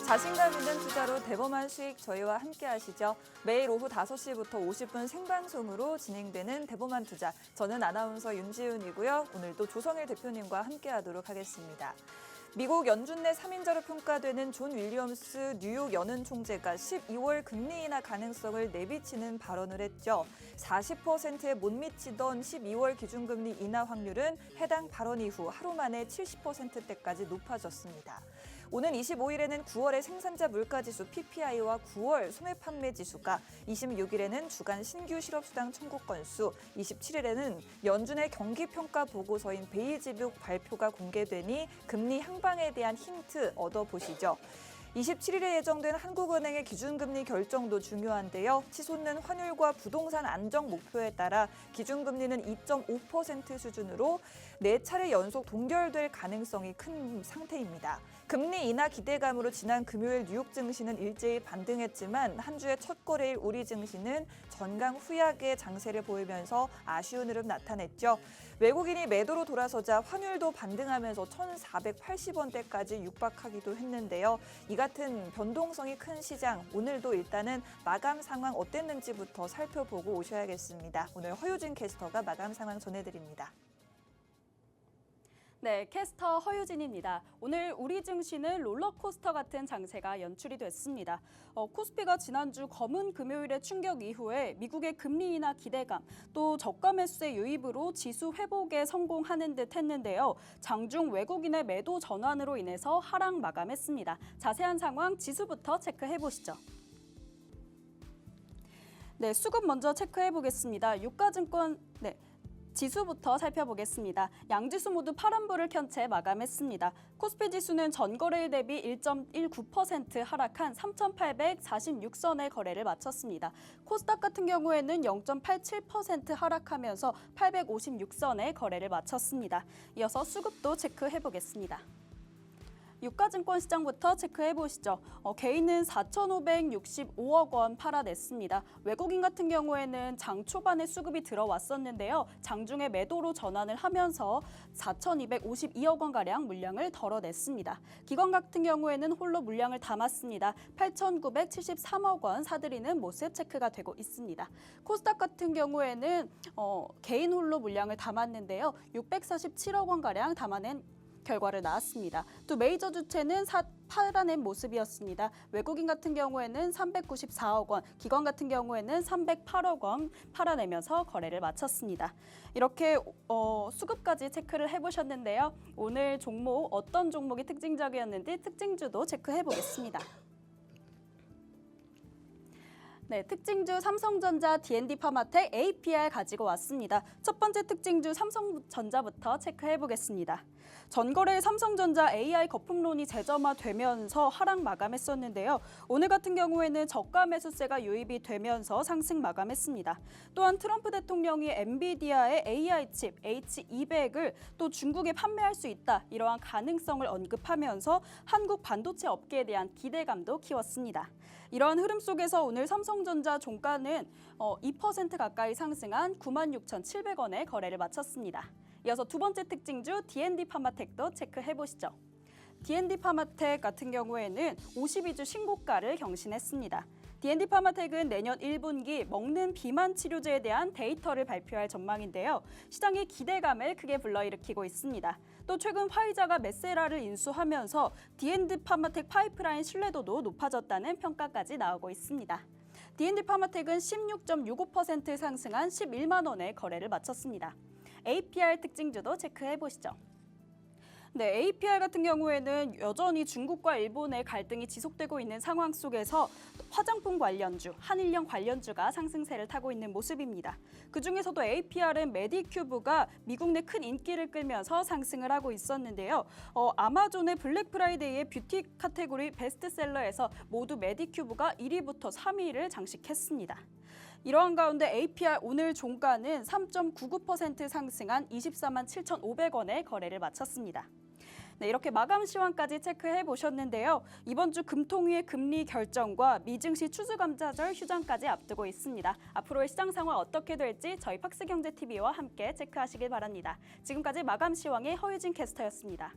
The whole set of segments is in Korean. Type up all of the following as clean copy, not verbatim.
자신감 있는 투자로 대범한 수익 저희와 함께 하시죠. 매일 오후 5시부터 50분 생방송으로 진행되는 대범한 투자. 저는 아나운서 윤지윤이고요. 오늘도 조성일 대표님과 함께 하도록 하겠습니다. 미국 연준 내 3인자로 평가되는 존 윌리엄스 뉴욕 연은 총재가 12월 금리 인하 가능성을 내비치는 발언을 했죠. 40%에 못 미치던 12월 기준금리 인하 확률은 해당 발언 이후 하루 만에 70%대까지 높아졌습니다. 오는 25일에는 9월의 생산자 물가지수 PPI와 9월 소매 판매 지수가, 26일에는 주간 신규 실업수당 청구 건수, 27일에는 연준의 경기평가 보고서인 베이지북 발표가 공개되니 금리 향방에 대한 힌트 얻어보시죠. 27일에 예정된 한국은행의 기준금리 결정도 중요한데요. 치솟는 환율과 부동산 안정 목표에 따라 기준금리는 2.5% 수준으로 4차례 연속 동결될 가능성이 큰 상태입니다. 금리 인하 기대감으로 지난 금요일 뉴욕 증시는 일제히 반등했지만 한 주의 첫 거래일 우리 증시는 전강 후약의 장세를 보이면서 아쉬운 흐름 나타냈죠. 외국인이 매도로 돌아서자 환율도 반등하면서 1,480원대까지 육박하기도 했는데요. 이 같은 변동성이 큰 시장, 오늘도 일단은 마감 상황 어땠는지부터 살펴보고 오셔야겠습니다. 오늘 허유진 캐스터가 마감 상황 전해드립니다. 네, 캐스터 허유진입니다. 오늘 우리 증시는 롤러코스터 같은 장세가 연출이 됐습니다. 코스피가 지난주 검은 금요일의 충격 이후에 미국의 금리 인하 기대감, 또 저가 매수의 유입으로 지수 회복에 성공하는 듯 했는데요. 장중 외국인의 매도 전환으로 인해서 하락 마감했습니다. 자세한 상황 지수부터 체크해 보시죠. 네, 수급 먼저 체크해 보겠습니다. 유가증권, 지수부터 살펴보겠습니다. 양지수 모두 파란불을 켠 채 마감했습니다. 코스피 지수는 전거래일 대비 1.19% 하락한 3,846선의 거래를 마쳤습니다. 코스닥 같은 경우에는 0.87% 하락하면서 856선의 거래를 마쳤습니다. 이어서 수급도 체크해 보겠습니다. 유가증권 시장부터 체크해 보시죠. 개인은 4,565억 원 팔아냈습니다. 외국인 같은 경우에는 장 초반에 수급이 들어왔었는데요. 장중에 매도로 전환을 하면서 4,252억 원가량 물량을 덜어냈습니다. 기관 같은 경우에는 홀로 물량을 담았습니다. 8,973억 원 사들이는 모습 체크가 되고 있습니다. 코스닥 같은 경우에는 개인 홀로 물량을 담았는데요. 647억 원가량 담아낸 결과를 나왔습니다. 또 메이저 주체는 팔아낸 모습이었습니다. 외국인 같은 경우에는 394억 원, 기관 같은 경우에는 308억 원 팔아내면서 거래를 마쳤습니다. 이렇게 수급까지 체크를 해보셨는데요. 오늘 종목 어떤 종목이 특징적이었는지 특징주도 체크해 보겠습니다. 네, 특징주 삼성전자, D&D 파마텍, APR 가지고 왔습니다. 첫 번째 특징주 삼성전자부터 체크해 보겠습니다. 전거래일 삼성전자 AI 거품론이 재점화되면서 하락 마감했었는데요. 오늘 같은 경우에는 저가 매수세가 유입이 되면서 상승 마감했습니다. 또한 트럼프 대통령이 엔비디아의 AI 칩 H200을 또 중국에 판매할 수 있다, 이러한 가능성을 언급하면서 한국 반도체 업계에 대한 기대감도 키웠습니다. 이러한 흐름 속에서 오늘 삼성전자 종가는 2% 가까이 상승한 96,700원에 거래를 마쳤습니다. 이어서 두 번째 특징주 D&D 파마텍도 체크해 보시죠. D&D 파마텍 같은 경우에는 52주 신고가를 경신했습니다. D&D 파마텍은 내년 1분기 먹는 비만 치료제에 대한 데이터를 발표할 전망인데요. 시장의 기대감을 크게 불러일으키고 있습니다. 또 최근 화이자가 메세라를 인수하면서 D&D 파마텍 파이프라인 신뢰도도 높아졌다는 평가까지 나오고 있습니다. D&D 파마텍은 16.65% 상승한 11만 원의 거래를 마쳤습니다. APR 특징주도 체크해 보시죠. 네, APR 같은 경우에는 여전히 중국과 일본의 갈등이 지속되고 있는 상황 속에서 화장품 관련주, 한일령 관련주가 상승세를 타고 있는 모습입니다. 그중에서도 APR은 메디큐브가 미국 내 큰 인기를 끌면서 상승을 하고 있었는데요. 아마존의 블랙 프라이데이의 뷰티 카테고리 베스트셀러에서 모두 메디큐브가 1위부터 3위를 장식했습니다. 이러한 가운데 APR 오늘 종가는 3.99% 상승한 24만 7,500원에 거래를 마쳤습니다. 네, 이렇게 마감 시황까지 체크해 보셨는데요. 이번 주 금통위의 금리 결정과 미증시 추수감사절 휴장까지 앞두고 있습니다. 앞으로의 시장 상황 어떻게 될지 저희 팍스경제TV와 함께 체크하시길 바랍니다. 지금까지 마감 시황의 허유진 캐스터였습니다.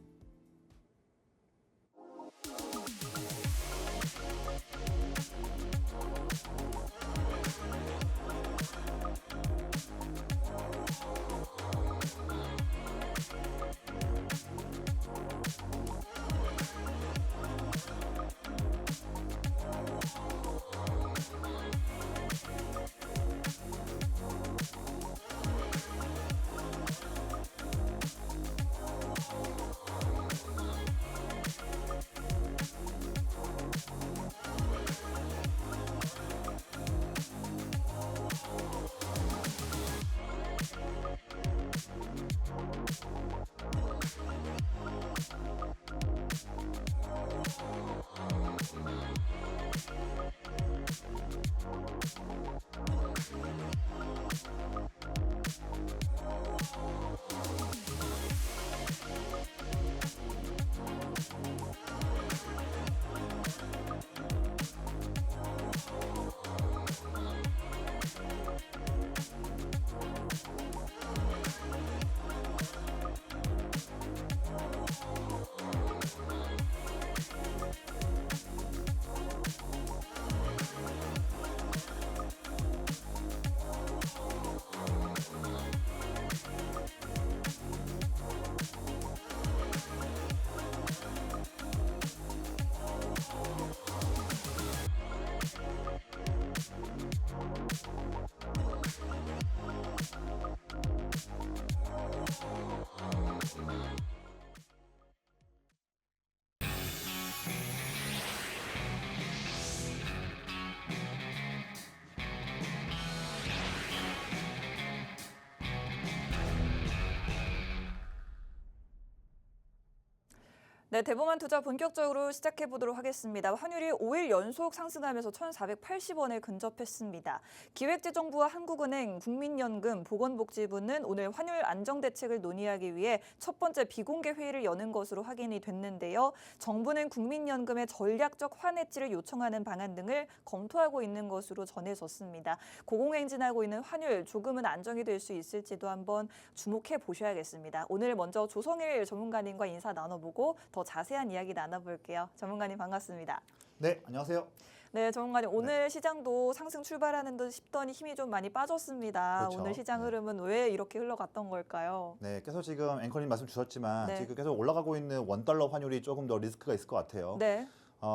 네, 대범한 투자 본격적으로 시작해 보도록 하겠습니다. 환율이 5일 연속 상승하면서 1,480원에 근접했습니다. 기획재정부와 한국은행, 국민연금, 보건복지부는 오늘 환율 안정 대책을 논의하기 위해 첫 번째 비공개 회의를 여는 것으로 확인이 됐는데요. 정부는 국민연금의 전략적 환해지를 요청하는 방안 등을 검토하고 있는 것으로 전해졌습니다. 고공행진하고 있는 환율 조금은 안정이 될 수 있을지도 한번 주목해 보셔야겠습니다. 오늘 먼저 조성일 전문가님과 인사 나눠보고 더 자세한 이야기 나눠볼게요. 전문가님 반갑습니다. 네, 안녕하세요. 네, 전문가님 오늘 시장도 상승 출발하는 듯 싶더니 힘이 좀 많이 빠졌습니다. 그렇죠. 오늘 시장 흐름은 왜 이렇게 흘러갔던 걸까요? 네, 계속 지금 앵커님 말씀 주셨지만 네. 지금 계속 올라가고 있는 원달러 환율이 조금 더 리스크가 있을 것 같아요. 네,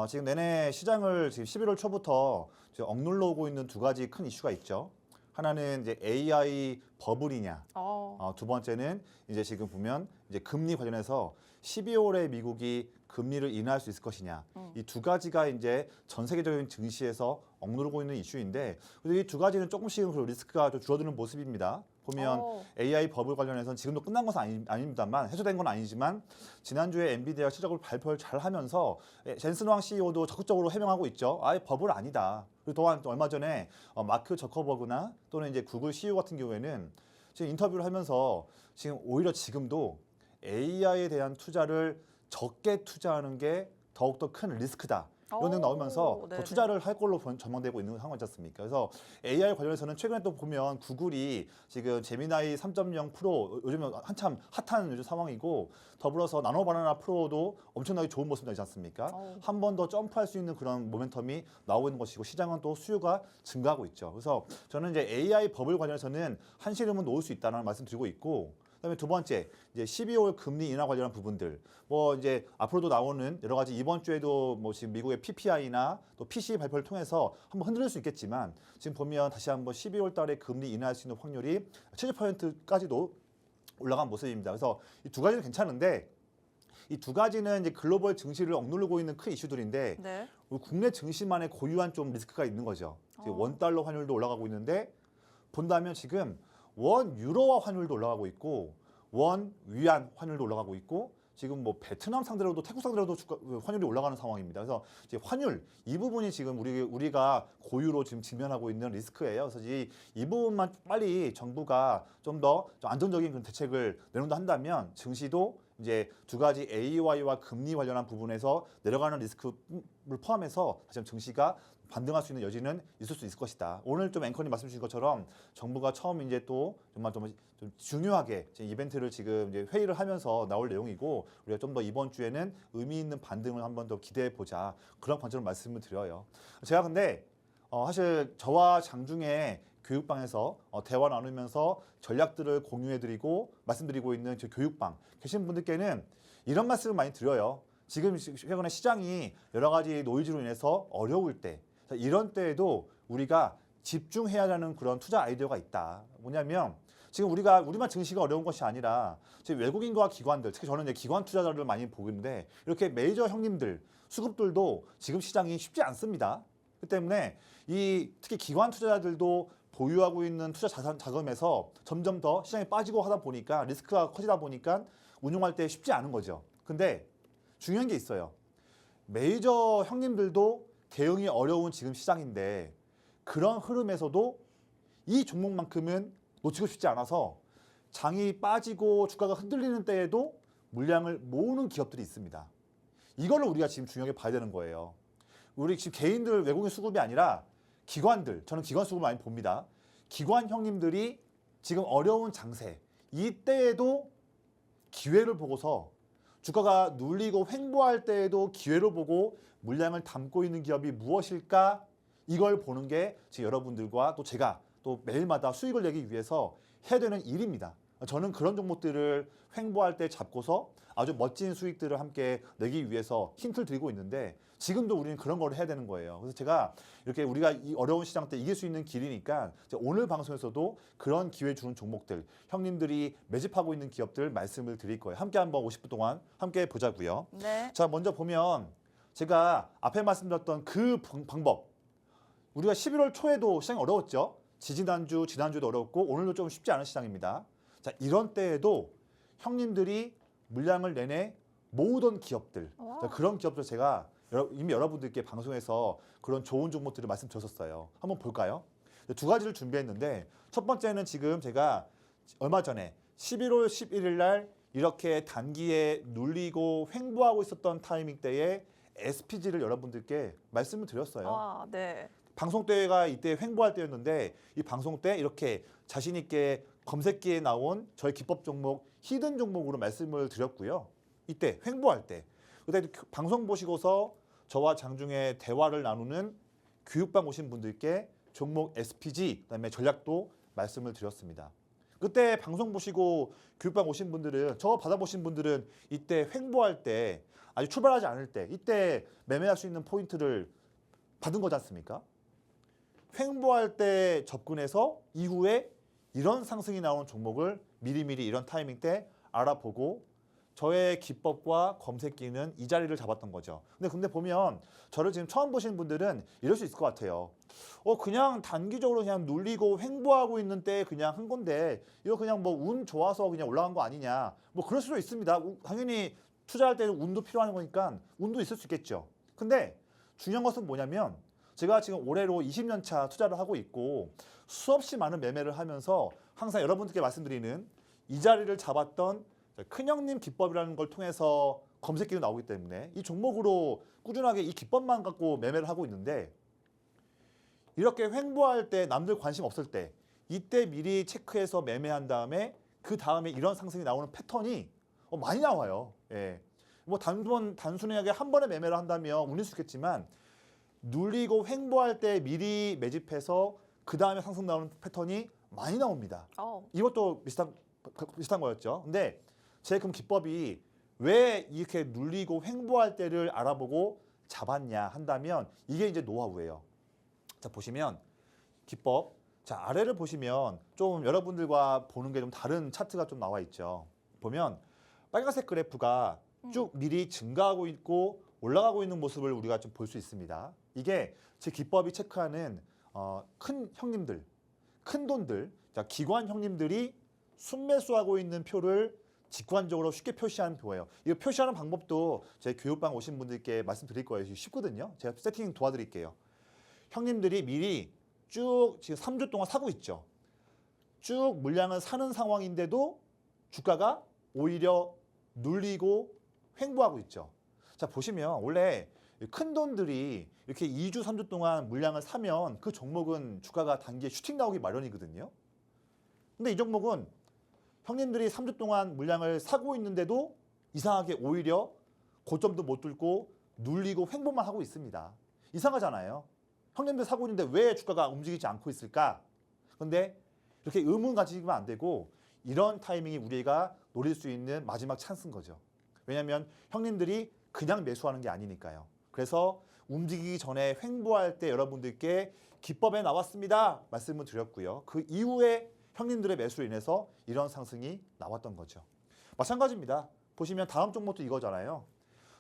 지금 내내 시장을 지금 11월 초부터 지금 억눌러 오고 있는 두 가지 큰 이슈가 있죠. 하나는 이제 AI 버블이냐, 두 번째는 이제 지금 보면 이제 금리 관련해서 12월에 미국이 금리를 인하할 수 있을 것이냐. 이 두 가지가 이제 전 세계적인 증시에서 억누르고 있는 이슈인데 이 두 가지는 조금씩은 그 리스크가 좀 줄어드는 모습입니다. 보면 AI 버블 관련해서는 지금도 끝난 것은 아닙니다만 해소된 건 아니지만 지난주에 엔비디아가 실적을 발표를 잘 하면서 젠슨 왕 CEO도 적극적으로 해명하고 있죠. 아예 버블 아니다. 그리고 또한 얼마 전에 마크 저커버그나 또는 이제 구글 CEO 같은 경우에는 지금 인터뷰를 하면서 지금 오히려 지금도 AI에 대한 투자를 적게 투자하는 게 더욱더 큰 리스크다. 이런 내용 나오면서 더 투자를 할 걸로 전망되고 있는 상황이지 않습니까? 그래서 AI 관련해서는 최근에 또 보면 구글이 지금 제미나이 3.0 프로 요즘 한참 핫한 요즘 상황이고 더불어서 나노 바나나 프로도 엄청나게 좋은 모습이 나지 않습니까? 한 번 더 점프할 수 있는 그런 모멘텀이 나오고 있는 것이고 시장은 또 수요가 증가하고 있죠. 그래서 저는 이제 AI 버블 관련해서는 한시름은 놓을 수 있다는 말씀 드리고 있고 그다음에 두 번째 이제 12월 금리 인하 관련한 부분들 뭐 이제 앞으로도 나오는 여러 가지 이번 주에도 뭐 지금 미국의 PPI나 또 PCE 발표를 통해서 한번 흔들릴 수 있겠지만 지금 보면 다시 한번 12월 달에 금리 인하할 수 있는 확률이 70%까지도 올라간 모습입니다. 그래서 이 두 가지는 괜찮은데 이 두 가지는 이제 글로벌 증시를 억누르고 있는 큰 이슈들인데 네. 우리 국내 증시만의 고유한 좀 리스크가 있는 거죠. 지금 원달러 환율도 올라가고 있는데 본다면 지금 원 유로화 환율도 올라가고 있고 원 위안 환율도 올라가고 있고 지금 뭐 베트남 상대로도 태국 상대로도 환율이 올라가는 상황입니다. 그래서 이제 환율 이 부분이 지금 우리가 고유로 지금 직면하고 있는 리스크예요. 그래서 이 부분만 빨리 정부가 좀 더 안정적인 그런 대책을 내놓는다 한다면 증시도 이제 두 가지 AY와 금리 관련한 부분에서 내려가는 리스크를 포함해서 다시 한번 증시가 반등할 수 있는 여지는 있을 수 있을 것이다. 오늘 좀 앵커님 말씀 주신 것처럼 정부가 처음 이제 또 정말 좀 중요하게 이벤트를 지금 이제 회의를 하면서 나올 내용이고 우리가 좀 더 이번 주에는 의미 있는 반등을 한번 더 기대해 보자 그런 관점으로 말씀을 드려요. 제가 근데 사실 저와 장중에 교육방에서 대화 나누면서 전략들을 공유해드리고 말씀드리고 있는 저 교육방 계신 분들께는 이런 말씀을 많이 드려요. 지금 최근에 시장이 여러 가지 노이즈로 인해서 어려울 때 이런 때에도 우리가 집중해야 하는 그런 투자 아이디어가 있다. 뭐냐면 지금 우리만 증시가 어려운 것이 아니라 지금 외국인과 기관들, 특히 저는 이제 기관 투자자를 많이 보는데 이렇게 메이저 형님들, 수급들도 지금 시장이 쉽지 않습니다. 그 때문에 특히 기관 투자자들도 보유하고 있는 투자 자금에서 점점 더 시장에 빠지고 하다 보니까 리스크가 커지다 보니까 운용할 때 쉽지 않은 거죠. 근데 중요한 게 있어요. 메이저 형님들도 대응이 어려운 지금 시장인데 그런 흐름에서도 이 종목만큼은 놓치고 싶지 않아서 장이 빠지고 주가가 흔들리는 때에도 물량을 모으는 기업들이 있습니다. 이걸로 우리가 지금 중요하게 봐야 되는 거예요. 우리 지금 개인들 외국인 수급이 아니라 기관들, 저는 기관 수급을 많이 봅니다. 기관 형님들이 지금 어려운 장세, 이때에도 기회를 보고서 주가가 눌리고 횡보할 때에도 기회를 보고 물량을 담고 있는 기업이 무엇일까? 이걸 보는 게 지금 여러분들과 또 제가 또 매일마다 수익을 내기 위해서 해야 되는 일입니다. 저는 그런 종목들을 횡보할 때 잡고서 아주 멋진 수익들을 함께 내기 위해서 힌트를 드리고 있는데 지금도 우리는 그런 걸 해야 되는 거예요. 그래서 제가 이렇게 우리가 이 어려운 시장 때 이길 수 있는 길이니까 오늘 방송에서도 그런 기회 주는 종목들, 형님들이 매집하고 있는 기업들 말씀을 드릴 거예요. 함께 한번 50분 동안 함께 보자고요. 네. 자, 먼저 보면 제가 앞에 말씀드렸던 그 방법. 우리가 11월 초에도 시장이 어려웠죠. 지난주도 어렵고 오늘도 좀 쉽지 않은 시장입니다. 자, 이런 때에도 형님들이 물량을 내내 모으던 기업들, 와. 자, 그런 기업들 제가 이미 여러분들께 방송에서 그런 좋은 종목들을 말씀드렸었어요. 한번 볼까요? 두 가지를 준비했는데 첫 번째는 지금 제가 얼마 전에 11월 11일 날 이렇게 단기에 눌리고 횡보하고 있었던 타이밍 때에 SPG를 여러분들께 말씀을 드렸어요. 아, 네. 방송 때가 이때 횡보할 때였는데 이 방송 때 이렇게 자신 있게 검색기에 나온 저의 기법 종목 히든 종목으로 말씀을 드렸고요. 이때 횡보할 때 그때 방송 보시고서 저와 장중에 대화를 나누는 교육방 오신 분들께 종목 SPG 그다음에 전략도 말씀을 드렸습니다. 그때 방송 보시고 교육방 오신 분들은 저 받아보신 분들은 이때 횡보할 때 아직 출발하지 않을 때 이때 매매할 수 있는 포인트를 받은 거지 않습니까? 횡보할 때 접근해서 이후에 이런 상승이 나오는 종목을 미리미리 이런 타이밍 때 알아보고 저의 기법과 검색기는 이 자리를 잡았던 거죠. 근데 보면 저를 지금 처음 보시는 분들은 이럴 수 있을 것 같아요. 그냥 단기적으로 그냥 눌리고 횡보하고 있는 때 그냥 한 건데 이거 그냥 뭐 운 좋아서 그냥 올라간 거 아니냐. 뭐 그럴 수도 있습니다. 당연히 투자할 때는 운도 필요한 거니까 운도 있을 수 있겠죠. 근데 중요한 것은 뭐냐면 제가 지금 올해로 20년 차 투자를 하고 있고 수없이 많은 매매를 하면서 항상 여러분들께 말씀드리는 이 자리를 잡았던 큰형님 기법이라는 걸 통해서 검색기도 나오기 때문에 이 종목으로 꾸준하게 이 기법만 갖고 매매를 하고 있는데 이렇게 횡보할 때 남들 관심 없을 때 이때 미리 체크해서 매매한 다음에 그 다음에 이런 상승이 나오는 패턴이 많이 나와요. 예. 뭐 단순하게 한 번에 매매를 한다면 운일 수 있겠지만 눌리고 횡보할 때 미리 매집해서 그 다음에 상승 나오는 패턴이 많이 나옵니다. 이것도 비슷한 거였죠. 근데 제 그럼 기법이 왜 이렇게 눌리고 횡보할 때를 알아보고 잡았냐 한다면 이게 이제 노하우예요. 자, 보시면 기법. 자, 아래를 보시면 좀 여러분들과 보는 게 좀 다른 차트가 좀 나와 있죠. 보면 빨간색 그래프가 쭉 미리 증가하고 있고 올라가고 있는 모습을 우리가 좀 볼 수 있습니다. 이게 제 기법이 체크하는 큰 형님들, 큰 돈들, 자, 기관 형님들이 순매수하고 있는 표를 직관적으로 쉽게 표시하는 표예요. 이거 표시하는 방법도 제 교육방 오신 분들께 말씀드릴 거예요. 쉽거든요. 제가 세팅 도와드릴게요. 형님들이 미리 쭉 지금 3주 동안 사고 있죠. 쭉 물량을 사는 상황인데도 주가가 오히려 눌리고 횡보하고 있죠. 자, 보시면 원래 큰 돈들이 이렇게 2주, 3주 동안 물량을 사면 그 종목은 주가가 단기에 슈팅 나오기 마련이거든요. 근데 이 종목은 형님들이 3주 동안 물량을 사고 있는데도 이상하게 오히려 고점도 못 뚫고 눌리고 횡보만 하고 있습니다. 이상하잖아요. 형님들 사고 있는데 왜 주가가 움직이지 않고 있을까? 그런데 이렇게 의문 가지면 안 되고 이런 타이밍이 우리가 노릴 수 있는 마지막 찬스인 거죠. 왜냐하면 형님들이 그냥 매수하는 게 아니니까요. 그래서 움직이기 전에 횡보할 때 여러분들께 기법에 나왔습니다. 말씀을 드렸고요. 그 이후에 형님들의 매수로 인해서 이런 상승이 나왔던 거죠. 마찬가지입니다. 보시면 다음 종목도 이거잖아요.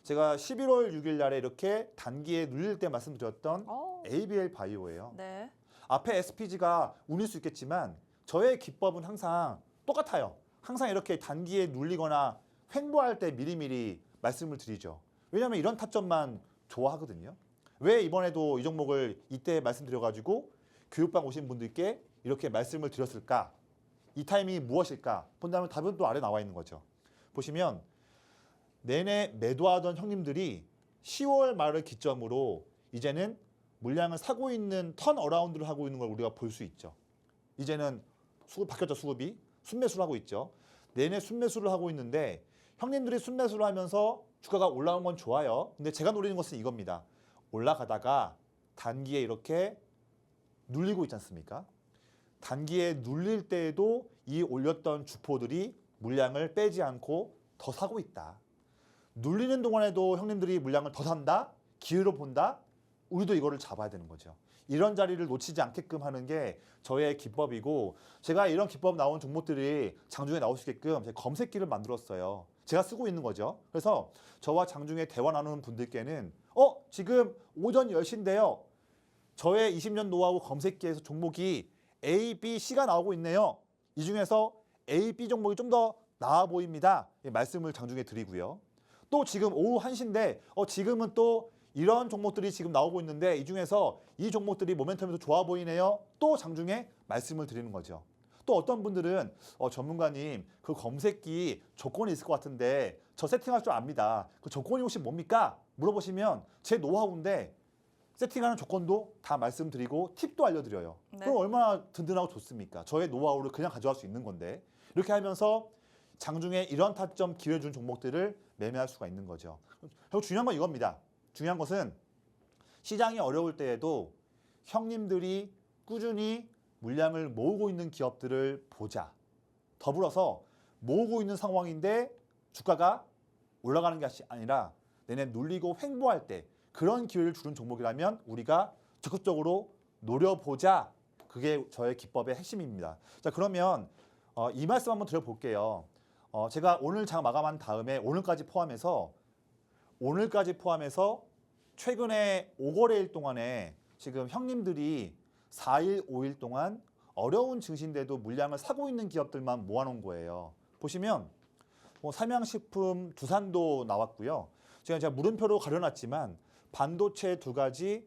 제가 11월 6일 날에 이렇게 단기에 눌릴 때 말씀드렸던 ABL 바이오예요. 네. 앞에 SPG가 운일 수 있겠지만 저의 기법은 항상 똑같아요. 항상 이렇게 단기에 눌리거나 횡보할 때 미리미리 말씀을 드리죠. 왜냐하면 이런 타점만 좋아하거든요. 왜 이번에도 이 종목을 이때 말씀드려가지고 교육방 오신 분들께 이렇게 말씀을 드렸을까? 이 타이밍이 무엇일까? 본다면 답은 또 아래 나와 있는 거죠. 보시면 내내 매도하던 형님들이 10월 말을 기점으로 이제는 물량을 사고 있는 턴 어라운드를 하고 있는 걸 우리가 볼 수 있죠. 이제는 수급 바뀌었죠. 수급이. 순매수를 하고 있죠. 내내 순매수를 하고 있는데 형님들이 순매수를 하면서 주가가 올라온 건 좋아요. 근데 제가 노리는 것은 이겁니다. 올라가다가 단기에 이렇게 눌리고 있지 않습니까? 단기에 눌릴 때에도 이 올렸던 주포들이 물량을 빼지 않고 더 사고 있다. 눌리는 동안에도 형님들이 물량을 더 산다? 기회로 본다? 우리도 이거를 잡아야 되는 거죠. 이런 자리를 놓치지 않게끔 하는 게 저의 기법이고 제가 이런 기법 나온 종목들이 장중에 나올 수 있게끔 제가 검색기를 만들었어요. 제가 쓰고 있는 거죠. 그래서 저와 장중에 대화 나누는 분들께는 지금 오전 10시인데요. 저의 20년 노하우 검색기에서 종목이 A, B, C가 나오고 있네요. 이 중에서 A, B 종목이 좀 더 나아 보입니다. 말씀을 장중에 드리고요. 또 지금 오후 1시인데 지금은 또 이런 종목들이 지금 나오고 있는데 이 중에서 이 종목들이 모멘텀이 더 좋아 보이네요. 또 장중에 말씀을 드리는 거죠. 또 어떤 분들은 전문가님 그 검색기 조건이 있을 것 같은데 저 세팅할 줄 압니다. 그 조건이 혹시 뭡니까? 물어보시면 제 노하우인데 세팅하는 조건도 다 말씀드리고 팁도 알려드려요. 네. 그럼 얼마나 든든하고 좋습니까? 저의 노하우를 그냥 가져갈 수 있는 건데 이렇게 하면서 장중에 이런 타점 기회 준 종목들을 매매할 수가 있는 거죠. 그리고 중요한 건 이겁니다. 중요한 것은 시장이 어려울 때에도 형님들이 꾸준히 물량을 모으고 있는 기업들을 보자. 더불어서 모으고 있는 상황인데 주가가 올라가는 게 아니라 내내 눌리고 횡보할 때 그런 기회를 주는 종목이라면 우리가 적극적으로 노려보자. 그게 저의 기법의 핵심입니다. 자, 그러면 이 말씀 한번 드려볼게요. 제가 오늘 장 마감한 다음에 오늘까지 포함해서 최근에 5거래일 동안에 지금 형님들이 4일, 5일 동안 어려운 증시인데도 물량을 사고 있는 기업들만 모아놓은 거예요. 보시면 삼양식품, 두산도 나왔고요. 제가 물음표로 가려놨지만 반도체 2가지,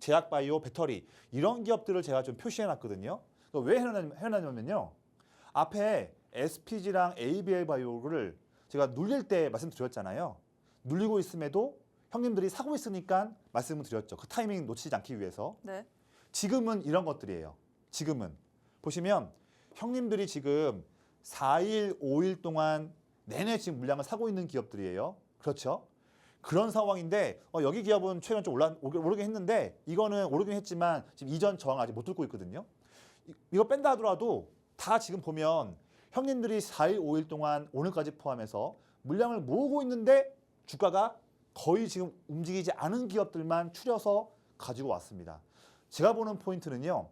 제약바이오, 배터리 이런 기업들을 제가 좀 표시해놨거든요. 왜 해놨냐면요. 앞에 SPG랑 ABL바이오를 제가 눌릴 때 말씀드렸잖아요. 눌리고 있음에도 형님들이 사고 있으니까 말씀을 드렸죠. 그 타이밍 놓치지 않기 위해서. 네. 지금은 이런 것들이에요. 지금은 보시면 형님들이 지금 4일, 5일 동안 내내 지금 물량을 사고 있는 기업들이에요. 그렇죠? 그런 상황인데 여기 기업은 최근 좀 오르긴 했는데 이거는 오르긴 했지만 지금 이전 저항 아직 못 뚫고 있거든요. 이거 뺀다 하더라도 다 지금 보면 형님들이 4일, 5일 동안 오늘까지 포함해서 물량을 모으고 있는데 주가가 거의 지금 움직이지 않은 기업들만 추려서 가지고 왔습니다. 제가 보는 포인트는요.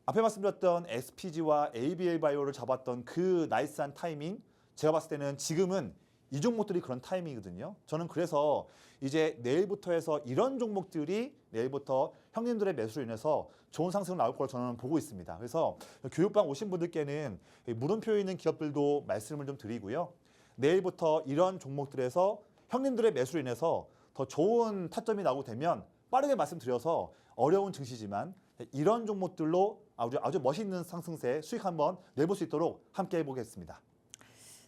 앞에 말씀드렸던 SPG와 ABL바이오를 잡았던 그 나이스한 타이밍 제가 봤을 때는 지금은 이 종목들이 그런 타이밍이거든요. 저는 그래서 이제 내일부터 해서 이런 종목들이 내일부터 형님들의 매수로 인해서 좋은 상승을 나올 걸 저는 보고 있습니다. 그래서 교육방 오신 분들께는 물음표 있는 기업들도 말씀을 좀 드리고요. 내일부터 이런 종목들에서 형님들의 매수로 인해서 더 좋은 타점이 나오게 되면 빠르게 말씀드려서 어려운 증시지만 이런 종목들로 아주 멋있는 상승세 수익 한번 내볼 수 있도록 함께 해보겠습니다.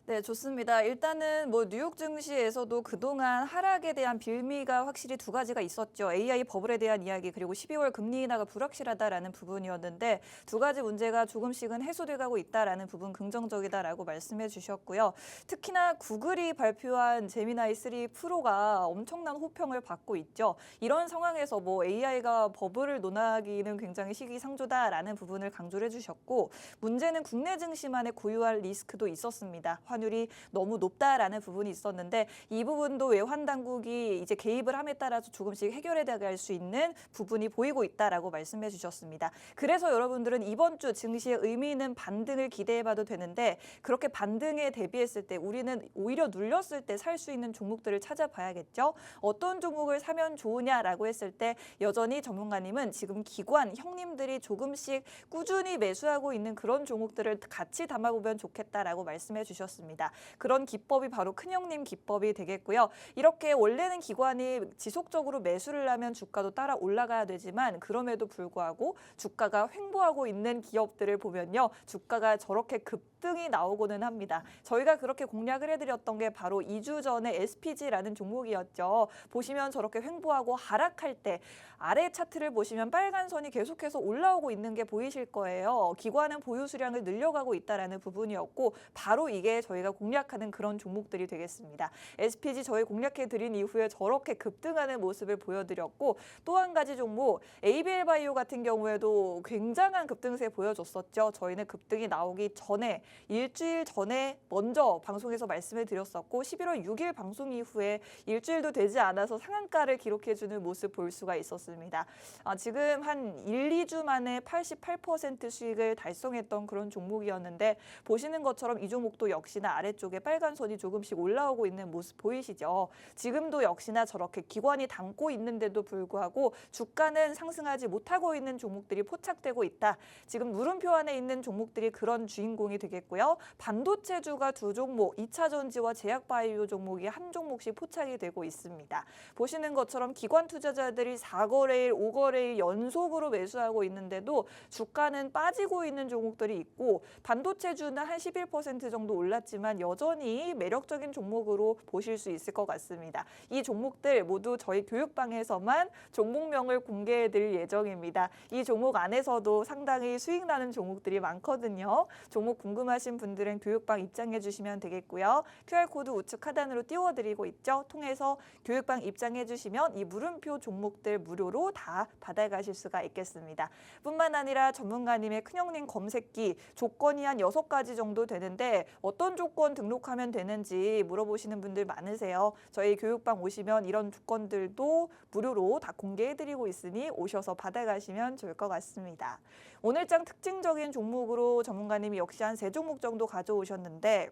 네, 좋습니다. 일단은 뉴욕 증시에서도 그동안 하락에 대한 빌미가 확실히 2가지가 있었죠. AI 버블에 대한 이야기 그리고 12월 금리 인하가 불확실하다라는 부분이었는데 2가지 문제가 조금씩은 해소돼 가고 있다라는 부분 긍정적이다라고 말씀해 주셨고요. 특히나 구글이 발표한 제미나이 3 프로가 엄청난 호평을 받고 있죠. 이런 상황에서 AI가 버블을 논하기는 굉장히 시기상조다라는 부분을 강조를 해주셨고 문제는 국내 증시만의 고유한 리스크도 있었습니다. 환율이 너무 높다라는 부분이 있었는데 이 부분도 외환 당국이 이제 개입을 함에 따라서 조금씩 해결해 나갈 수 있는 부분이 보이고 있다라고 말씀해 주셨습니다. 그래서 여러분들은 이번 주 증시의 의미 있는 반등을 기대해봐도 되는데 그렇게 반등에 대비했을 때 우리는 오히려 눌렸을 때 살 수 있는 종목들을 찾아봐야겠죠. 어떤 종목을 사면 좋으냐라고 했을 때 여전히 전문가님은 지금 기관 형님들이 조금씩 꾸준히 매수하고 있는 그런 종목들을 같이 담아보면 좋겠다라고 말씀해 주셨습니다. 그런 기법이 바로 큰형님 기법이 되겠고요. 이렇게 원래는 기관이 지속적으로 매수를 하면 주가도 따라 올라가야 되지만 그럼에도 불구하고 주가가 횡보하고 있는 기업들을 보면요. 주가가 저렇게 급등이 나오고는 합니다. 저희가 그렇게 공략을 해드렸던 게 바로 2주 전에 SPG라는 종목이었죠. 보시면 저렇게 횡보하고 하락할 때 아래 차트를 보시면 빨간 선이 계속해서 올라오고 있는 게 보이실 거예요. 기관은 보유 수량을 늘려가고 있다라는 부분이었고 바로 이게 저희가 공략하는 그런 종목들이 되겠습니다. SPG 저희 공략해드린 이후에 저렇게 급등하는 모습을 보여드렸고 또 한 가지 종목 ABL바이오 같은 경우에도 굉장한 급등세 보여줬었죠. 저희는 급등이 나오기 전에 일주일 전에 먼저 방송에서 말씀을 드렸었고 11월 6일 방송 이후에 일주일도 되지 않아서 상한가를 기록해주는 모습 볼 수가 있었습니다. 지금 한 1, 2주 만에 88% 수익을 달성했던 그런 종목이었는데 보시는 것처럼 이 종목도 역시나 아래쪽에 빨간 선이 조금씩 올라오고 있는 모습 보이시죠? 지금도 역시나 저렇게 기관이 담고 있는데도 불구하고 주가는 상승하지 못하고 있는 종목들이 포착되고 있다. 지금 물음표 안에 있는 종목들이 그런 주인공이 되겠고 되겠고요. 반도체주가 두 종목, 2차 전지와 제약바이오 종목이 한 종목씩 포착이 되고 있습니다. 보시는 것처럼 기관 투자자들이 4거래일, 5거래일 연속으로 매수하고 있는데도 주가는 빠지고 있는 종목들이 있고 반도체주는 한 11% 정도 올랐지만 여전히 매력적인 종목으로 보실 수 있을 것 같습니다. 이 종목들 모두 저희 교육방에서만 종목명을 공개해드릴 예정입니다. 이 종목 안에서도 상당히 수익 나는 종목들이 많거든요. 종목 궁금하신 분들은 교육방 입장해 주시면 되겠고요. QR코드 우측 하단으로 띄워드리고 있죠. 통해서 교육방 입장해 주시면 이 물음표 종목들 무료로 다 받아가실 수가 있겠습니다. 뿐만 아니라 전문가님의 큰형님 검색기 조건이 한 6가지 정도 되는데 어떤 조건 등록하면 되는지 물어보시는 분들 많으세요. 저희 교육방 오시면 이런 조건들도 무료로 다 공개해드리고 있으니 오셔서 받아가시면 좋을 것 같습니다. 오늘장 특징적인 종목으로 전문가님이 역시 한 3종목 정도 가져오셨는데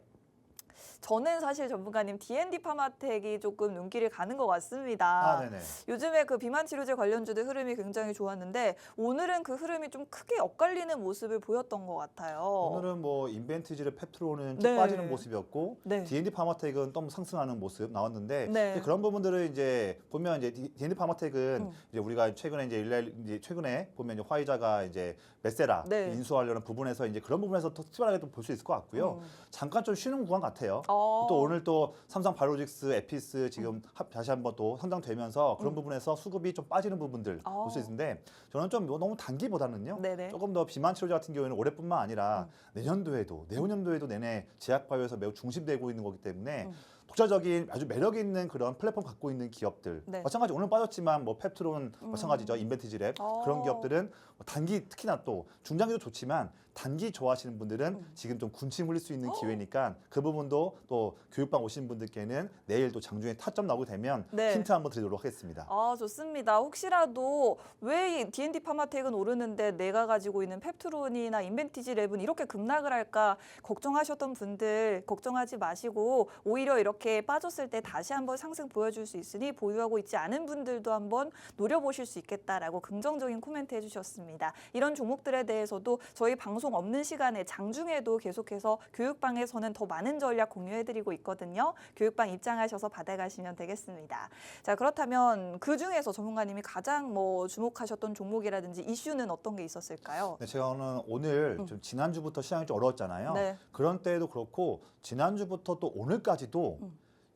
저는 사실 전문가님 D&D 파마텍이 조금 눈길이 가는 것 같습니다. 네네. 요즘에 그 비만 치료제 관련주들 흐름이 굉장히 좋았는데 오늘은 그 흐름이 좀 크게 엇갈리는 모습을 보였던 것 같아요. 오늘은 뭐 인벤티지를 펩트로는 쭉 네. 빠지는 모습이었고 네. D&D 파마텍은 또 상승하는 모습 나왔는데 네. 그런 부분들을 이제 보면 이제 D&D 파마텍은 이제 우리가 최근에 이제 최근에 보면 이제 화이자가 이제 메세라 네. 인수하려는 부분에서 이제 그런 부분에서 더 특별하게 또 볼 수 있을 것 같고요. 잠깐 좀 쉬는 구간 같아요. 또 오늘 또 삼성 바이오로직스, 에피스 지금 다시 한번 또 성장되면서 그런 부분에서 수급이 좀 빠지는 부분들 볼 수 있는데 저는 좀 너무 단기보다는요. 네네. 조금 더 비만 치료제 같은 경우에는 올해뿐만 아니라 내년도에도 내후년도에도 내내 제약바이오에서 매우 중심되고 있는 거기 때문에 독자적인 아주 매력 있는 그런 플랫폼 갖고 있는 기업들 네. 마찬가지 오늘 빠졌지만 뭐 펩트론 마찬가지죠. 인벤티지랩 그런 기업들은 단기 특히나 또 중장기도 좋지만 단기 좋아하시는 분들은 지금 좀 군침 흘릴 수 있는 기회니까 그 부분도 또 교육방 오시는 분들께는 내일 또 장중에 타점 나오게 되면 네. 힌트 한번 드리도록 하겠습니다. 좋습니다. 혹시라도 왜 이 D&D 파마텍은 오르는데 내가 가지고 있는 펩트론이나 인벤티지랩은 이렇게 급락을 할까 걱정하셨던 분들 걱정하지 마시고 오히려 이렇게 빠졌을 때 다시 한번 상승 보여줄 수 있으니 보유하고 있지 않은 분들도 한번 노려보실 수 있겠다라고 긍정적인 코멘트 해주셨습니다. 이런 종목들에 대해서도 저희 방송 없는 시간에 장중에도 계속해서 교육방에서는 더 많은 전략 공유해드리고 있거든요. 교육방 입장하셔서 받아가시면 되겠습니다. 자, 그렇다면 그중에서 전문가님이 가장 뭐 주목하셨던 종목이라든지 이슈는 어떤 게 있었을까요? 네, 제가 오늘 좀 지난주부터 시장이 좀 어려웠잖아요. 네. 그런 때에도 그렇고 지난주부터 또 오늘까지도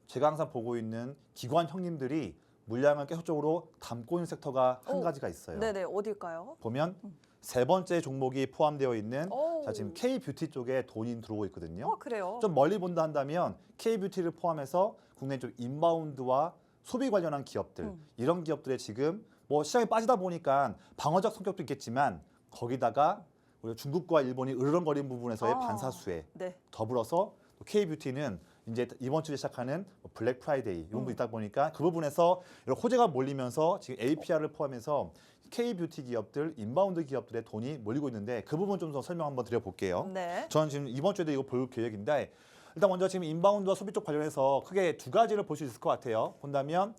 제가 항상 보고 있는 기관 형님들이 물량을 계속적으로 담고 있는 섹터가 한 가지가 있어요. 네네, 어딜까요? 보면 세 번째 종목이 포함되어 있는 오. 자, 지금 K-뷰티 쪽에 돈이 들어오고 있거든요. 그래요? 좀 멀리 본다 한다면 K-뷰티를 포함해서 국내 좀 인바운드와 소비 관련한 기업들 이런 기업들의 지금 뭐 시장에 빠지다 보니까 방어적 성격도 있겠지만 거기다가 우리 중국과 일본이 으르렁거리는 부분에서의 반사수에 네. 더불어서 또 K-뷰티는 이제 이번 주에 시작하는 블랙 프라이데이 이런 부분이 있다 보니까 그 부분에서 이런 호재가 몰리면서 지금 APR을 포함해서 K-뷰티 기업들, 인바운드 기업들의 돈이 몰리고 있는데 그 부분 좀 더 설명 한번 드려볼게요. 네. 저는 지금 이번 주에도 이거 볼 계획인데 일단 먼저 지금 인바운드와 소비 쪽 관련해서 크게 두 가지를 볼 수 있을 것 같아요. 본다면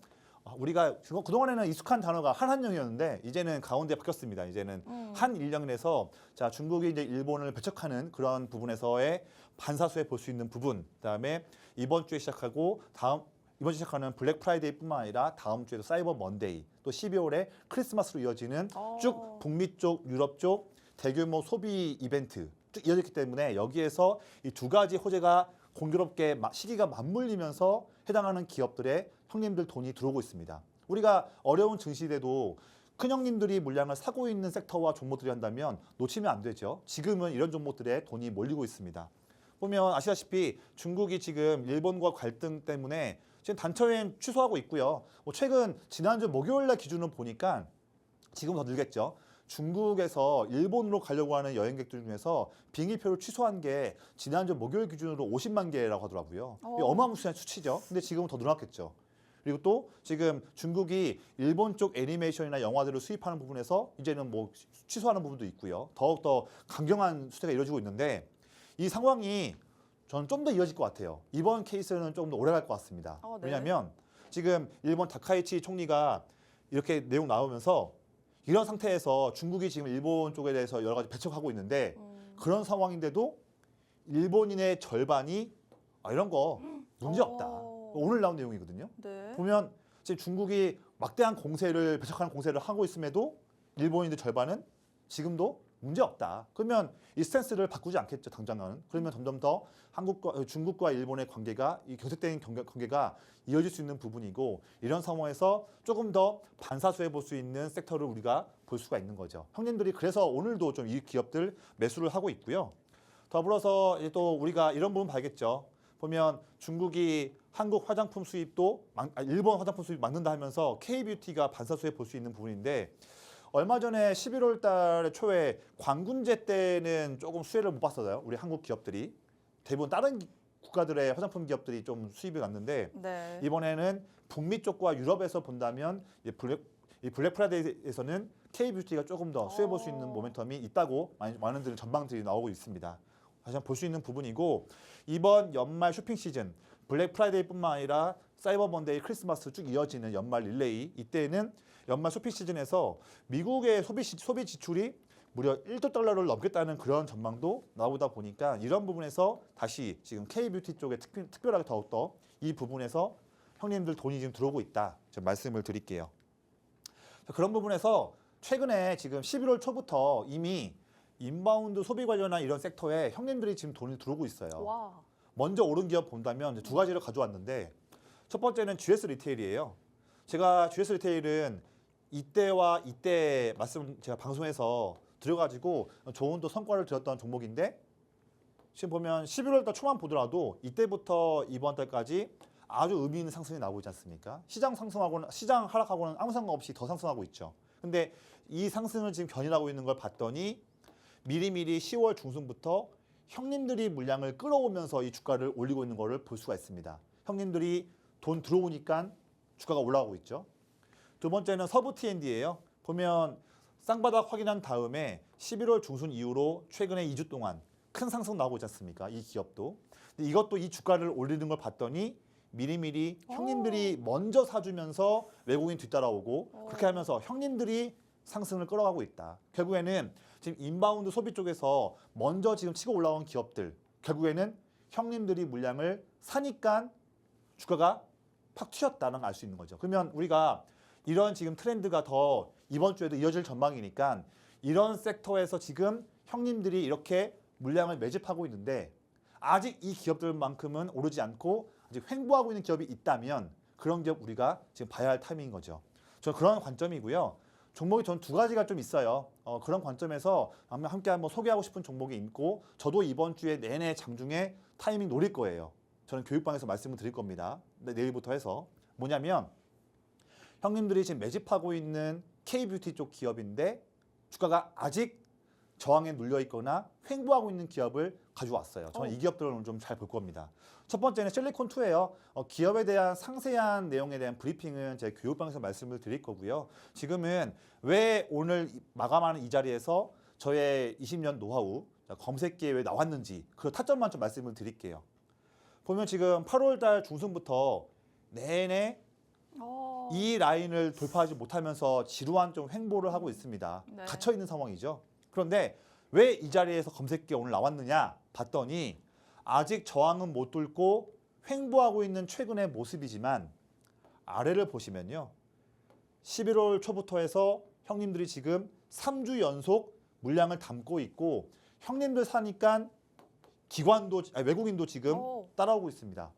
우리가 그동안에는 익숙한 단어가 한한령이었는데 이제는 가운데 바뀌었습니다. 이제는 한일령에서 자 중국이 이제 일본을 배척하는 그런 부분에서의 반사수에 볼 수 있는 부분, 그다음에 이번 주에 시작하고 이번 주에 시작하는 블랙 프라이데이뿐만 아니라 다음 주에도 사이버 먼데이, 또 12월에 크리스마스로 이어지는 쭉 북미 쪽, 유럽 쪽 대규모 소비 이벤트 쭉 이어졌기 때문에 여기에서 이 두 가지 호재가 공교롭게 시기가 맞물리면서 해당하는 기업들의 형님들 돈이 들어오고 있습니다. 우리가 어려운 증시대도 큰 형님들이 물량을 사고 있는 섹터와 종목들이 한다면 놓치면 안 되죠. 지금은 이런 종목들에 돈이 몰리고 있습니다. 보면 아시다시피 중국이 지금 일본과 갈등 때문에 지금 단체 여행 취소하고 있고요. 뭐 최근 지난주 목요일 날 기준으로 보니까 지금 더 늘겠죠. 중국에서 일본으로 가려고 하는 여행객들 중에서 비행기표를 취소한 게 지난주 목요일 기준으로 50만 개라고 하더라고요. 이게 어마무시한 수치죠. 근데 지금은 더 늘어났겠죠. 그리고 또 지금 중국이 일본 쪽 애니메이션이나 영화들을 수입하는 부분에서 이제는 뭐 취소하는 부분도 있고요. 더욱더 강경한 수세가 이루어지고 있는데 이 상황이 저는 좀 더 이어질 것 같아요. 이번 케이스는 조금 더 오래 갈 것 같습니다. 네. 왜냐하면 지금 일본 다카이치 총리가 이렇게 내용 나오면서 이런 상태에서 중국이 지금 일본 쪽에 대해서 여러 가지 배척하고 있는데 그런 상황인데도 일본인의 절반이 이런 거 문제 없다. 오늘 나온 내용이거든요. 네. 보면 지금 중국이 막대한 공세를 배척하는 공세를 하고 있음에도 일본인들 절반은 지금도 문제 없다. 그러면 이 스탠스를 바꾸지 않겠죠, 당장은. 그러면 점점 더 중국과 일본의 관계가 이 교색된 관계가 이어질 수 있는 부분이고 이런 상황에서 조금 더 반사수해 볼 수 있는 섹터를 우리가 볼 수가 있는 거죠. 형님들이 그래서 오늘도 좀 이 기업들 매수를 하고 있고요. 더불어서 이제 또 우리가 이런 부분 봐야겠죠. 보면 중국이 한국 화장품 수입도 일본 화장품 수입 막는다 하면서 K뷰티가 반사수해 볼 수 있는 부분인데 얼마 전에 11월 달 초에 광군제 때는 조금 수혜를 못 봤어요. 우리 한국 기업들이. 대부분 다른 국가들의 화장품 기업들이 좀 수입이 갔는데 네. 이번에는 북미 쪽과 유럽에서 본다면 이 블랙 프라이데이에서는 K뷰티가 조금 더 수혜 볼 수 있는 모멘텀이 있다고 많은 전망들이 나오고 있습니다. 다시 한번 볼 수 있는 부분이고 이번 연말 쇼핑 시즌 블랙 프라이데이뿐만 아니라 사이버 먼데이, 크리스마스 쭉 이어지는 연말 릴레이 이때는 연말 쇼핑 시즌에서 미국의 소비 지출이 무려 1조 달러를 넘겠다는 그런 전망도 나오다 보니까 이런 부분에서 다시 지금 K뷰티 쪽에 특별하게 더욱더 이 부분에서 형님들 돈이 지금 들어오고 있다. 좀 말씀을 드릴게요. 그런 부분에서 최근에 지금 11월 초부터 이미 인바운드 소비 관련한 이런 섹터에 형님들이 지금 돈이 들어오고 있어요. 와. 먼저 오른 기업 본다면 이제 두 가지를 가져왔는데 첫 번째는 GS 리테일이에요. 제가 GS 리테일은 이때와 이때 제가 방송에서 드려가지고 좋은 또 성과를 드렸던 종목인데 지금 보면 11월 달 초만 보더라도 이때부터 이번 달까지 아주 의미 있는 상승이 나오고 있지 않습니까? 시장 하락하고는 아무 상관없이 더 상승하고 있죠. 근데 이 상승을 지금 견인하고 있는 걸 봤더니 미리미리 10월 중순부터 형님들이 물량을 끌어오면서 이 주가를 올리고 있는 것을 볼 수가 있습니다. 형님들이 돈 들어오니까 주가가 올라가고 있죠. 두 번째는 서부 T&D예요. 보면 쌍바닥 확인한 다음에 11월 중순 이후로 최근에 2주 동안 큰 상승 나오고 있지 않습니까? 이 기업도. 근데 이것도 이 주가를 올리는 걸 봤더니 미리미리 형님들이 먼저 사주면서 외국인 뒤따라오고 그렇게 하면서 형님들이 상승을 끌어가고 있다. 결국에는 지금 인바운드 소비 쪽에서 먼저 지금 치고 올라온 기업들 결국에는 형님들이 물량을 사니까 주가가 팍 튀었다는 걸 알 수 있는 거죠. 그러면 우리가 이런 지금 트렌드가 더 이번 주에도 이어질 전망이니까 이런 섹터에서 지금 형님들이 이렇게 물량을 매집하고 있는데 아직 이 기업들만큼은 오르지 않고 아직 횡보하고 있는 기업이 있다면 그런 기업 우리가 지금 봐야 할 타이밍인 거죠. 저는 그런 관점이고요. 종목이 전 두 가지가 좀 있어요. 그런 관점에서 함께 한번 소개하고 싶은 종목이 있고 저도 이번 주에 내내 장중에 타이밍 노릴 거예요. 저는 교육방에서 말씀을 드릴 겁니다. 내일부터 해서. 뭐냐면 형님들이 지금 매집하고 있는 K뷰티 쪽 기업인데 주가가 아직 저항에 눌려 있거나 횡보하고 있는 기업을 가져왔어요. 저는 이 기업들을 오늘 좀 잘 볼 겁니다. 첫 번째는 실리콘2예요. 기업에 대한 상세한 내용에 대한 브리핑은 제 교육방에서 말씀을 드릴 거고요. 지금은 왜 오늘 마감하는 이 자리에서 저의 20년 노하우 검색기에 왜 나왔는지 그 타점만 좀 말씀을 드릴게요. 보면 지금 8월 달 중순부터 내내 이 라인을 돌파하지 못하면서 지루한 좀 횡보를 하고 있습니다. 네. 갇혀 있는 상황이죠. 그런데 왜 이 자리에서 검색기에 오늘 나왔느냐 봤더니 아직 저항은 못 뚫고 횡보하고 있는 최근의 모습이지만 아래를 보시면요. 11월 초부터 해서 형님들이 지금 3주 연속 물량을 담고 있고 형님들 사니까 외국인도 지금 따라오고 있습니다.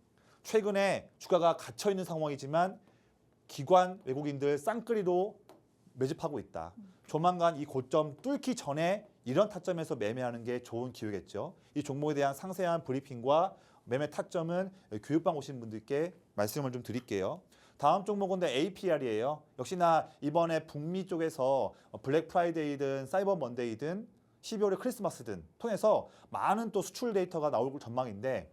최근에 주가가 갇혀 있는 상황이지만 기관 외국인들 쌍끌이로 매집하고 있다. 조만간 이 고점 뚫기 전에 이런 타점에서 매매하는 게 좋은 기회겠죠. 이 종목에 대한 상세한 브리핑과 매매 타점은 교육방 오신 분들께 말씀을 좀 드릴게요. 다음 종목은 APR이에요. 역시나 이번에 북미 쪽에서 블랙 프라이데이든 사이버 먼데이든 12월의 크리스마스든 통해서 많은 또 수출 데이터가 나올 전망인데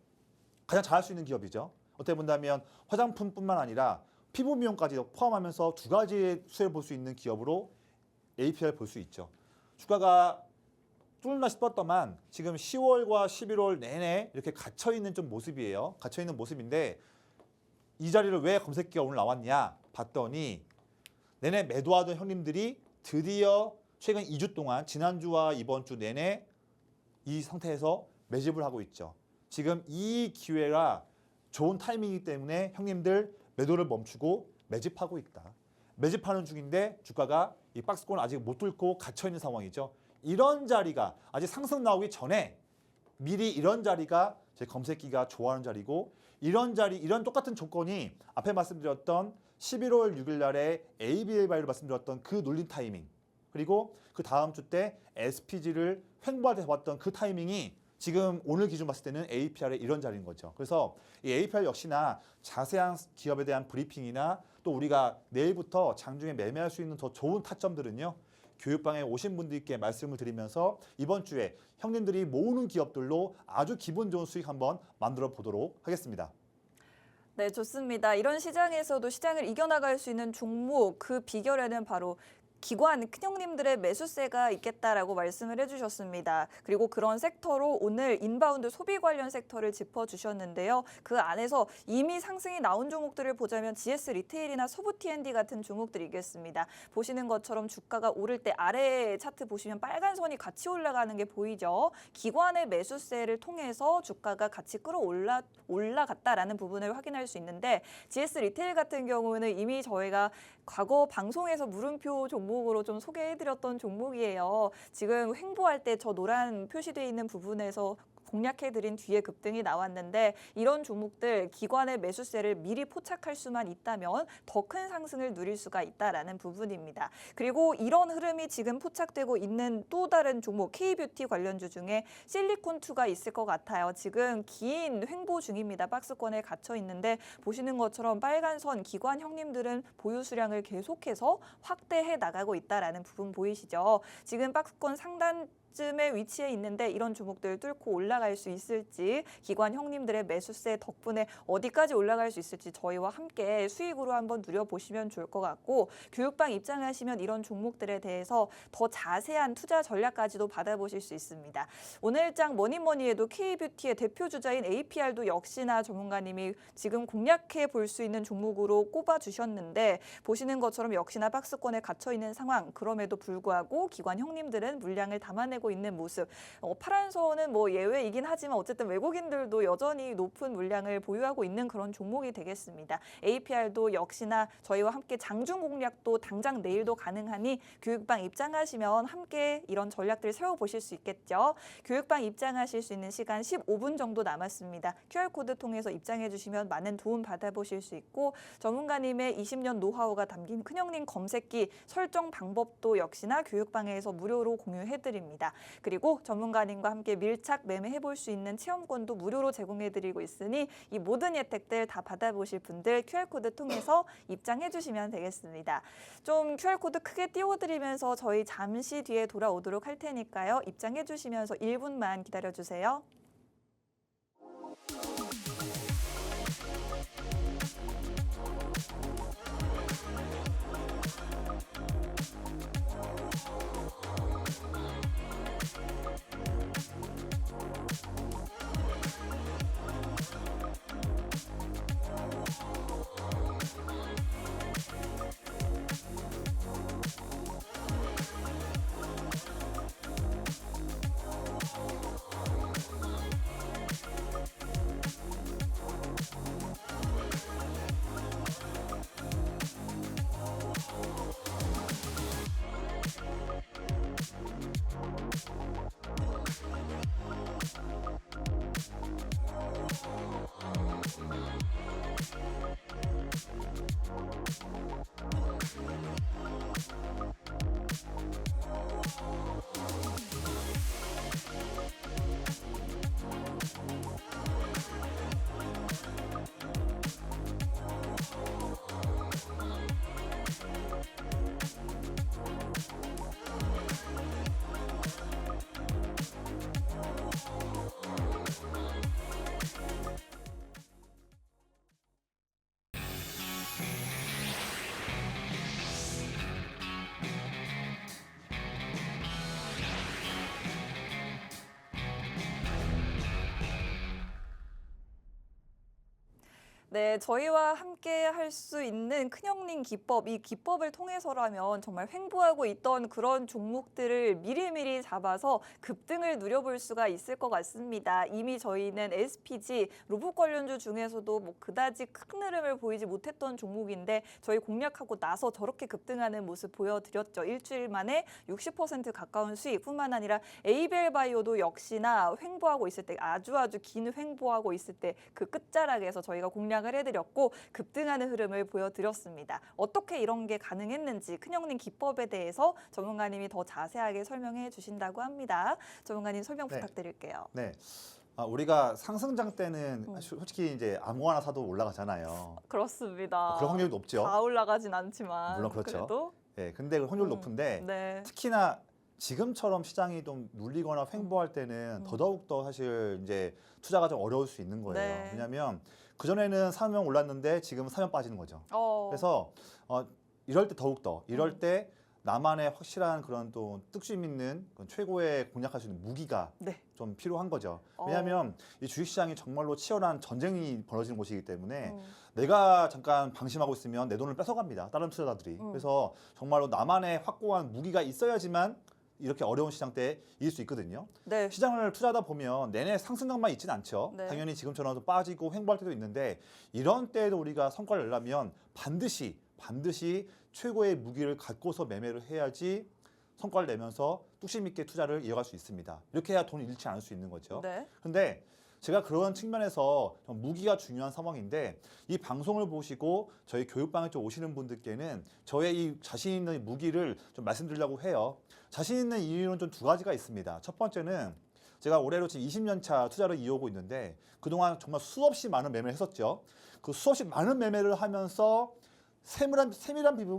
가장 잘할 수 있는 기업이죠. 어떻게 본다면 화장품뿐만 아니라 피부 미용까지 포함하면서 두 가지의 수혜를 볼 수 있는 기업으로 APR 볼 수 있죠. 주가가 뚫나 싶었더만 지금 10월과 11월 내내 이렇게 갇혀있는 좀 모습이에요. 갇혀있는 모습인데 이 자리를 왜 검색기가 오늘 나왔냐 봤더니 내내 매도하던 형님들이 드디어 최근 2주 동안 지난주와 이번 주 내내 이 상태에서 매집을 하고 있죠. 지금 이 기회가 좋은 타이밍이기 때문에 형님들 매도를 멈추고 매집하고 있다. 매집하는 중인데 주가가 이 박스권을 아직 못 뚫고 갇혀 있는 상황이죠. 이런 자리가 아직 상승 나오기 전에 미리 이런 자리가 제 검색기가 좋아하는 자리고 이런 자리, 이런 똑같은 조건이 앞에 말씀드렸던 11월 6일 날에 ABL바이오를 말씀드렸던 그 눌린 타이밍 그리고 그 다음 주 때 SPG를 횡보할 때 잡았던 그 타이밍이 지금 오늘 기준 봤을 때는 APR의 이런 자리인 거죠. 그래서 이 APR 역시나 자세한 기업에 대한 브리핑이나 또 우리가 내일부터 장중에 매매할 수 있는 더 좋은 타점들은요. 교육방에 오신 분들께 말씀을 드리면서 이번 주에 형님들이 모으는 기업들로 아주 기분 좋은 수익 한번 만들어 보도록 하겠습니다. 네, 좋습니다. 이런 시장에서도 시장을 이겨나갈 수 있는 종목 그 비결에는 바로 기관 큰형님들의 매수세가 있겠다라고 말씀을 해주셨습니다. 그리고 그런 섹터로 오늘 인바운드 소비 관련 섹터를 짚어주셨는데요. 그 안에서 이미 상승이 나온 종목들을 보자면 GS 리테일이나 소부 T&D 같은 종목들이겠습니다. 보시는 것처럼 주가가 오를 때 아래 차트 보시면 빨간 선이 같이 올라가는 게 보이죠. 기관의 매수세를 통해서 주가가 같이 올라갔다라는 부분을 확인할 수 있는데 GS 리테일 같은 경우는 이미 저희가 과거 방송에서 물음표 종목으로 좀 소개해드렸던 종목이에요. 지금 횡보할 때 저 노란 표시되어 있는 부분에서 공략해드린 뒤에 급등이 나왔는데 이런 종목들 기관의 매수세를 미리 포착할 수만 있다면 더 큰 상승을 누릴 수가 있다라는 부분입니다. 그리고 이런 흐름이 지금 포착되고 있는 또 다른 종목 K뷰티 관련주 중에 실리콘2가 있을 것 같아요. 지금 긴 횡보 중입니다. 박스권에 갇혀 있는데 보시는 것처럼 빨간 선 기관 형님들은 보유 수량을 계속해서 확대해 나가고 있다라는 부분 보이시죠? 지금 박스권 상단 쯤에 위치해 있는데 이런 종목들 뚫고 올라갈 수 있을지 기관 형님들의 매수세 덕분에 어디까지 올라갈 수 있을지 저희와 함께 수익으로 한번 누려보시면 좋을 것 같고 교육방 입장하시면 이런 종목들에 대해서 더 자세한 투자 전략까지도 받아보실 수 있습니다. 오늘장 뭐니뭐니해도 K뷰티의 대표주자인 APR도 역시나 전문가님이 지금 공략해 볼 수 있는 종목으로 꼽아주셨는데 보시는 것처럼 역시나 박스권에 갇혀있는 상황 그럼에도 불구하고 기관 형님들은 물량을 담아내고 있는 모습. 파란 선은 뭐 예외이긴 하지만 어쨌든 외국인들도 여전히 높은 물량을 보유하고 있는 그런 종목이 되겠습니다. APR도 역시나 저희와 함께 장중 공략도 당장 내일도 가능하니 교육방 입장하시면 함께 이런 전략들 세워보실 수 있겠죠. 교육방 입장하실 수 있는 시간 15분 정도 남았습니다. QR코드 통해서 입장해 주시면 많은 도움 받아보실 수 있고 전문가님의 20년 노하우가 담긴 큰형님 검색기 설정 방법도 역시나 교육방에서 무료로 공유해드립니다. 그리고 전문가님과 함께 밀착 매매해볼 수 있는 체험권도 무료로 제공해드리고 있으니 이 모든 혜택들 다 받아보실 분들 QR코드 통해서 입장해주시면 되겠습니다. 좀 QR코드 크게 띄워드리면서 저희 잠시 뒤에 돌아오도록 할 테니까요. 입장해주시면서 1분만 기다려주세요. 네, 저희와 함께 함께 할 수 있는 큰형님 기법, 이 기법을 통해서라면 정말 횡보하고 있던 그런 종목들을 미리미리 잡아서 급등을 누려볼 수가 있을 것 같습니다. 이미 저희는 SPG, 로봇 관련주 중에서도 뭐 그다지 큰 흐름을 보이지 못했던 종목인데 저희 공략하고 나서 저렇게 급등하는 모습 보여드렸죠. 일주일 만에 60% 가까운 수익뿐만 아니라 에이벨 바이오도 역시나 횡보하고 있을 때 아주 긴 횡보하고 있을 때 그 끝자락에서 저희가 공략을 해드렸고 급등하는 흐름을 보여드렸습니다. 어떻게 이런 게 가능했는지 큰형님 기법에 대해서 전문가님이 더 자세하게 설명해 주신다고 합니다. 전문가님 설명 네. 부탁드릴게요. 네. 우리가 상승장 때는 솔직히 이제 아무거나 사도 올라가잖아요. 그렇습니다. 그런 확률이 높죠. 다 올라가진 않지만 물론 그렇죠. 그래도 네, 근데 그 확률 높은데 네. 특히나 지금처럼 시장이 좀 눌리거나 횡보할 때는 더더욱 더 사실 이제 투자가 좀 어려울 수 있는 거예요. 네. 왜냐하면 그 전에는 사면 올랐는데 지금은 사면 빠지는 거죠. 그래서 이럴 때 더욱 더 이럴 때 나만의 확실한 그런 또 뜻심 있는 그런 최고의 공략할 수 있는 무기가 네. 좀 필요한 거죠. 왜냐하면 이 주식시장이 정말로 치열한 전쟁이 벌어지는 곳이기 때문에 내가 잠깐 방심하고 있으면 내 돈을 뺏어갑니다. 다른 투자자들이. 그래서 정말로 나만의 확고한 무기가 있어야지만 이렇게 어려운 시장 때 이길 수 있거든요. 네. 시장을 투자하다 보면 내내 상승장만 있지는 않죠. 네. 당연히 지금처럼 좀 빠지고 횡보할 때도 있는데 이런 때에도 우리가 성과를 내려면 반드시 최고의 무기를 갖고서 매매를 해야지 성과를 내면서 뚝심 있게 투자를 이어갈 수 있습니다. 이렇게 해야 돈을 잃지 않을 수 있는 거죠. 네. 근데 제가 그런 측면에서 무기가 중요한 상황인데 이 방송을 보시고 저희 교육방에 좀 오시는 분들께는 저의 이 자신 있는 무기를 좀 말씀드리려고 해요. 자신 있는 이유는 좀 두 가지가 있습니다. 첫 번째는 제가 올해로 지금 20년 차 투자를 이어오고 있는데 그동안 정말 수없이 많은 매매를 했었죠. 그 수없이 많은 매매를 하면서 세밀한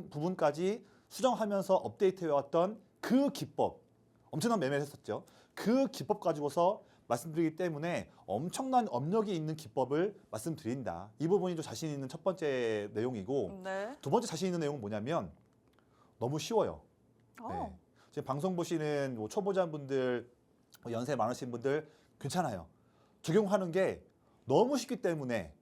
부분까지 수정하면서 업데이트해왔던 그 기법, 엄청난 매매를 했었죠. 그 기법 가지고서 말씀드리기 때문에 엄청난 업력이 있는 기법을 말씀드린다. 이 부분이 좀 자신 있는 첫 번째 내용이고 네. 두 번째 자신 있는 내용은 뭐냐면 너무 쉬워요. 네. 지금 방송 보시는 뭐 초보자분들, 연세 많으신 분들 괜찮아요. 적용하는 게 너무 쉽기 때문에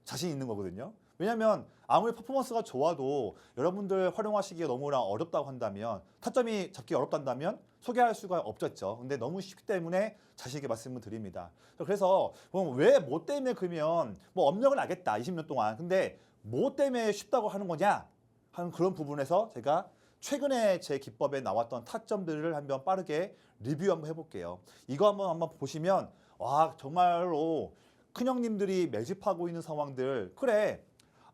자신 있는 거거든요. 왜냐하면 아무리 퍼포먼스가 좋아도 여러분들 활용하시기가 너무나 어렵다고 한다면 타점이 잡기 어렵단다면 소개할 수가 없겠죠. 근데 너무 쉽기 때문에 자신 있게 말씀을 드립니다. 그래서 왜 뭐 때문에 그러면 뭐 업력은 알겠다 20년 동안. 근데 뭐 때문에 쉽다고 하는 거냐 하는 그런 부분에서 제가 최근에 제 기법에 나왔던 타점들을 한번 빠르게 리뷰 한번 해볼게요. 이거 한번 보시면 와 정말로 큰형님들이 매집하고 있는 상황들 그래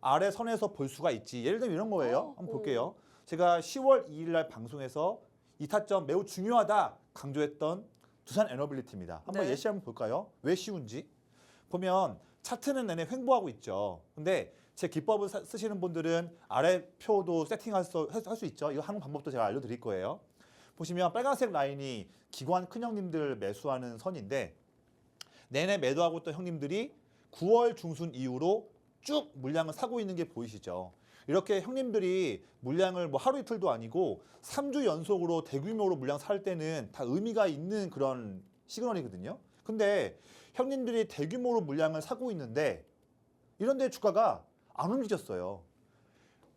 아래 선에서 볼 수가 있지. 예를 들면 이런 거예요. 한번 볼게요. 제가 10월 2일 날 방송에서 이 타점 매우 중요하다 강조했던 두산 에너빌리티입니다. 한번 네. 예시 한번 볼까요? 왜 쉬운지. 보면 차트는 내내 횡보하고 있죠. 근데 제 기법을 쓰시는 분들은 아래 표도 세팅할 수 있죠. 이거 하는 방법도 제가 알려드릴 거예요. 보시면 빨간색 라인이 기관 큰형님들 매수하는 선인데 내내 매도하고 있던 형님들이 9월 중순 이후로 쭉 물량을 사고 있는 게 보이시죠. 이렇게 형님들이 물량을 뭐 하루 이틀도 아니고 3주 연속으로 대규모로 물량 살 때는 다 의미가 있는 그런 시그널이거든요. 근데 형님들이 대규모로 물량을 사고 있는데 이런데 주가가 안 움직였어요.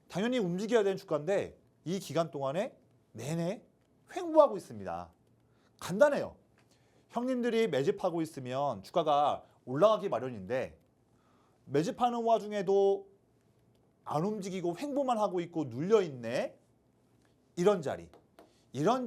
당연히 움직여야 되는 주가인데 이 기간 동안에 내내 횡보하고 있습니다. 간단해요. 형님들이 매집하고 있으면 주가가 올라가기 마련인데 매집하는 와중에도 안 움직이고 횡보만 하고 있고 눌려있네. 이런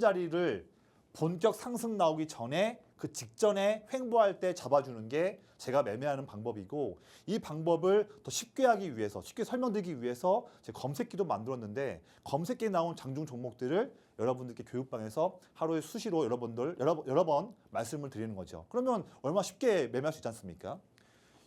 자리를 본격 상승 나오기 전에 그 직전에 횡보할 때 잡아주는 게 제가 매매하는 방법이고 이 방법을 더 쉽게 하기 위해서 쉽게 설명드리기 위해서 제가 검색기도 만들었는데 검색기에 나온 장중 종목들을 여러분들께 교육방에서 하루에 수시로 여러 번 말씀을 드리는 거죠. 그러면 얼마나 쉽게 매매할 수 있지 않습니까?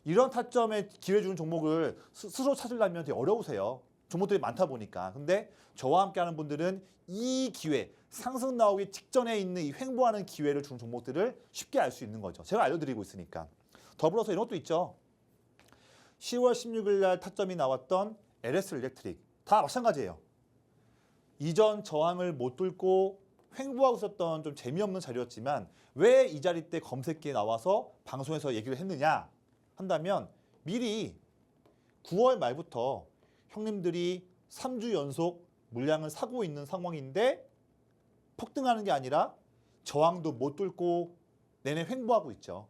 이런 타점에 기회 주는 종목을 스스로 찾으려면 되게 어려우세요. 종목들이 많다 보니까. 근데 저와 함께 하는 분들은 이 기회, 상승 나오기 직전에 있는 이 횡보하는 기회를 주는 종목들을 쉽게 알 수 있는 거죠. 제가 알려드리고 있으니까. 더불어서 이런 것도 있죠. 10월 16일 날 타점이 나왔던 LS 일렉트릭. 다 마찬가지예요. 이전 저항을 못 뚫고 횡보하고 있었던 좀 재미없는 자리였지만 왜 이 자리 때 검색기에 나와서 방송에서 얘기를 했느냐 한다면 미리 9월 말부터 형님들이 3주 연속 물량을 사고 있는 상황인데 폭등하는 게 아니라 저항도 못 뚫고 내내 횡보하고 있죠.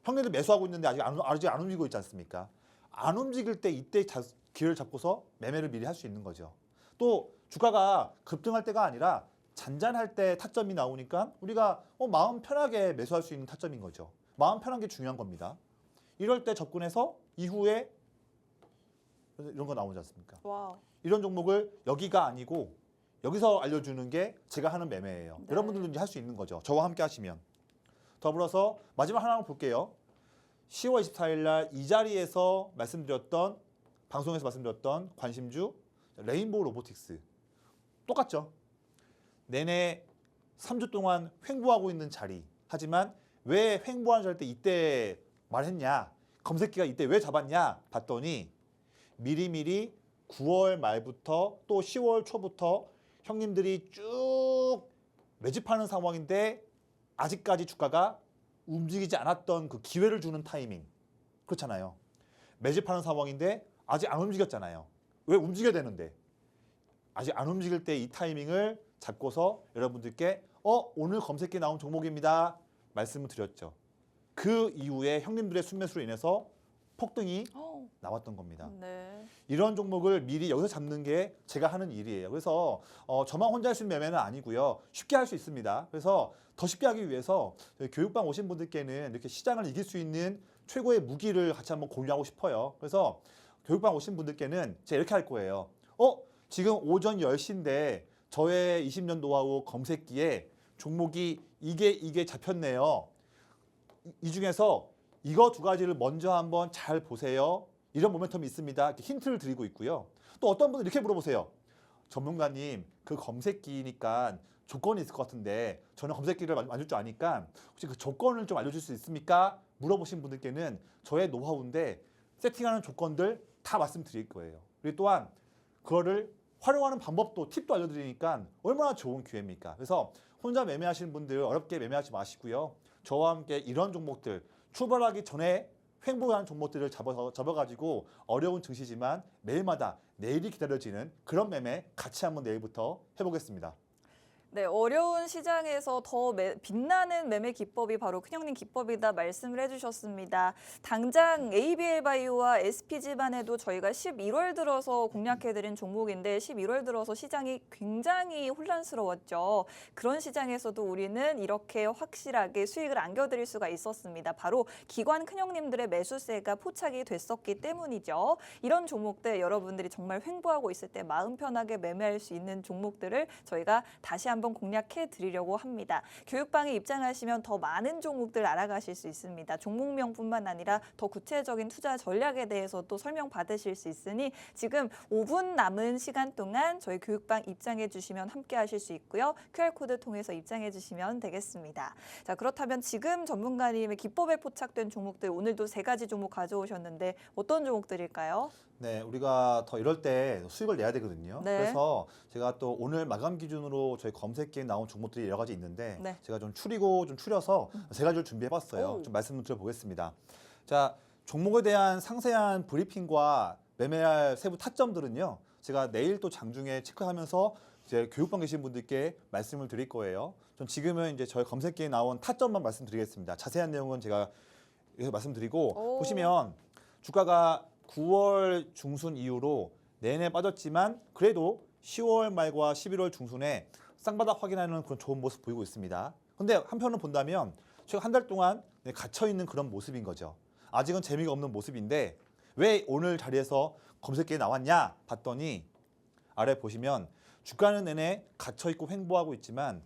형님들 매수하고 있는데 아직 안 움직이고 있지 않습니까? 안 움직일 때 이때 기회를 잡고서 매매를 미리 할 수 있는 거죠. 또 주가가 급등할 때가 아니라 잔잔할 때 타점이 나오니까 우리가 마음 편하게 매수할 수 있는 타점인 거죠. 마음 편한 게 중요한 겁니다. 이럴 때 접근해서 이후에 이런 거 나오지 않습니까? 와. 이런 종목을 여기가 아니고 여기서 알려주는 게 제가 하는 매매예요. 네. 여러분들도 이제 할 수 있는 거죠. 저와 함께 하시면. 더불어서 마지막 하나만 볼게요. 10월 24일 날 이 자리에서 방송에서 말씀드렸던 관심주 레인보우 로보틱스. 똑같죠. 내내 3주 동안 횡보하고 있는 자리. 하지만 왜 횡보하는 자리 때 이때 말했냐? 검색기가 이때 왜 잡았냐? 봤더니 미리미리 9월 말부터 또 10월 초부터 형님들이 쭉 매집하는 상황인데 아직까지 주가가 움직이지 않았던 그 기회를 주는 타이밍. 그렇잖아요. 매집하는 상황인데 아직 안 움직였잖아요. 왜 움직여야 되는데? 아직 안 움직일 때 이 타이밍을 잡고서 여러분들께 오늘 검색기에 나온 종목입니다. 말씀을 드렸죠. 그 이후에 형님들의 순매수로 인해서 폭등이 나왔던 겁니다. 네. 이런 종목을 미리 여기서 잡는 게 제가 하는 일이에요. 그래서 저만 혼자 할 수 있는 매매는 아니고요. 쉽게 할 수 있습니다. 그래서 더 쉽게 하기 위해서 교육방 오신 분들께는 이렇게 시장을 이길 수 있는 최고의 무기를 같이 한번 공유하고 싶어요. 그래서 교육방 오신 분들께는 제가 이렇게 할 거예요. 지금 오전 10시인데 저의 20년 노하우 검색기에 종목이 이게 잡혔네요. 이 중에서 이거 두 가지를 먼저 한번 잘 보세요. 이런 모멘텀이 있습니다. 이렇게 힌트를 드리고 있고요. 또 어떤 분들 이렇게 물어보세요. 전문가님, 그 검색기니까 조건이 있을 것 같은데 저는 검색기를 만들 줄 아니까 혹시 그 조건을 좀 알려줄 수 있습니까? 물어보신 분들께는 저의 노하우인데 세팅하는 조건들 다 말씀드릴 거예요. 그리고 또한 그거를 활용하는 방법도 팁도 알려드리니까 얼마나 좋은 기회입니까? 그래서 혼자 매매하시는 분들 어렵게 매매하지 마시고요. 저와 함께 이런 종목들 출발하기 전에 횡보하는 종목들을 잡아가지고 어려운 증시지만 매일마다 내일이 기다려지는 그런 매매 같이 한번 내일부터 해보겠습니다. 네, 어려운 시장에서 더 빛나는 매매 기법이 바로 큰형님 기법이다 말씀을 해주셨습니다. 당장 ABL바이오와 SPG만 해도 저희가 11월 들어서 공략해드린 종목인데 11월 들어서 시장이 굉장히 혼란스러웠죠. 그런 시장에서도 우리는 이렇게 확실하게 수익을 안겨드릴 수가 있었습니다. 바로 기관 큰형님들의 매수세가 포착이 됐었기 때문이죠. 이런 종목들 여러분들이 정말 횡보하고 있을 때 마음 편하게 매매할 수 있는 종목들을 저희가 다시 한번 공략해 드리려고 합니다. 교육방에 입장하시면 더 많은 종목들 알아가실 수 있습니다. 종목명뿐만 아니라 더 구체적인 투자 전략에 대해서도 설명 받으실 수 있으니 지금 5분 남은 시간 동안 저희 교육방 입장해 주시면 함께 하실 수 있고요. QR코드 통해서 입장해 주시면 되겠습니다. 자, 그렇다면 지금 전문가님의 기법에 포착된 종목들 오늘도 3가지 종목 가져오셨는데 어떤 종목들일까요? 네, 우리가 더 이럴 때 수익을 내야 되거든요. 네. 그래서 제가 또 오늘 마감 기준으로 저희 검색기에 나온 종목들이 여러 가지 있는데 네. 제가 좀 추려서 3가지를 준비해봤어요. 좀 말씀을 드려보겠습니다. 자, 종목에 대한 상세한 브리핑과 매매할 세부 타점들은요. 제가 내일 또 장중에 체크하면서 이제 교육방 계신 분들께 말씀을 드릴 거예요. 전 지금은 이제 저희 검색기에 나온 타점만 말씀드리겠습니다. 자세한 내용은 제가 여기서 말씀드리고 보시면 주가가 9월 중순 이후로 내내 빠졌지만 그래도 10월 말과 11월 중순에 쌍바닥 확인하는 그런 좋은 모습 보이고 있습니다. 근데 한편으로 본다면 최근 한 달 동안 갇혀있는 그런 모습인 거죠. 아직은 재미가 없는 모습인데 왜 오늘 자리에서 검색기에 나왔냐 봤더니 아래 보시면 주가는 내내 갇혀있고 횡보하고 있지만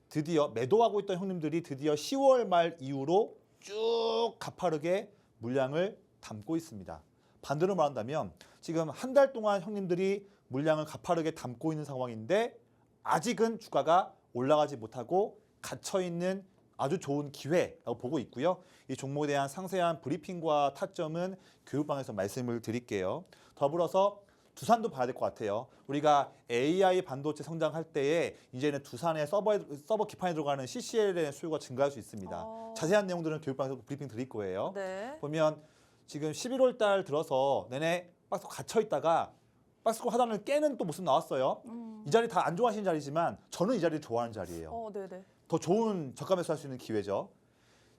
드디어 매도하고 있던 형님들이 드디어 10월 말 이후로 쭉 가파르게 물량을 담고 있습니다. 반대로 말한다면 지금 한 달 동안 형님들이 물량을 가파르게 담고 있는 상황인데 아직은 주가가 올라가지 못하고 갇혀있는 아주 좋은 기회라고 보고 있고요. 이 종목에 대한 상세한 브리핑과 타점은 교육방에서 말씀을 드릴게요. 더불어서 두산도 봐야 될 것 같아요. 우리가 AI 반도체 성장할 때에 이제는 두산의 서버 기판에 들어가는 CCL의 수요가 증가할 수 있습니다. 자세한 내용들은 교육방에서 브리핑 드릴 거예요. 네. 보면 지금 11월 달 들어서 내내 박스권 갇혀 있다가 박스권 하단을 깨는 또 모습 나왔어요. 이 자리 다 안 좋아하시는 자리지만 저는 이 자리를 좋아하는 자리예요. 네네. 더 좋은 저가 매수할 수 있는 기회죠.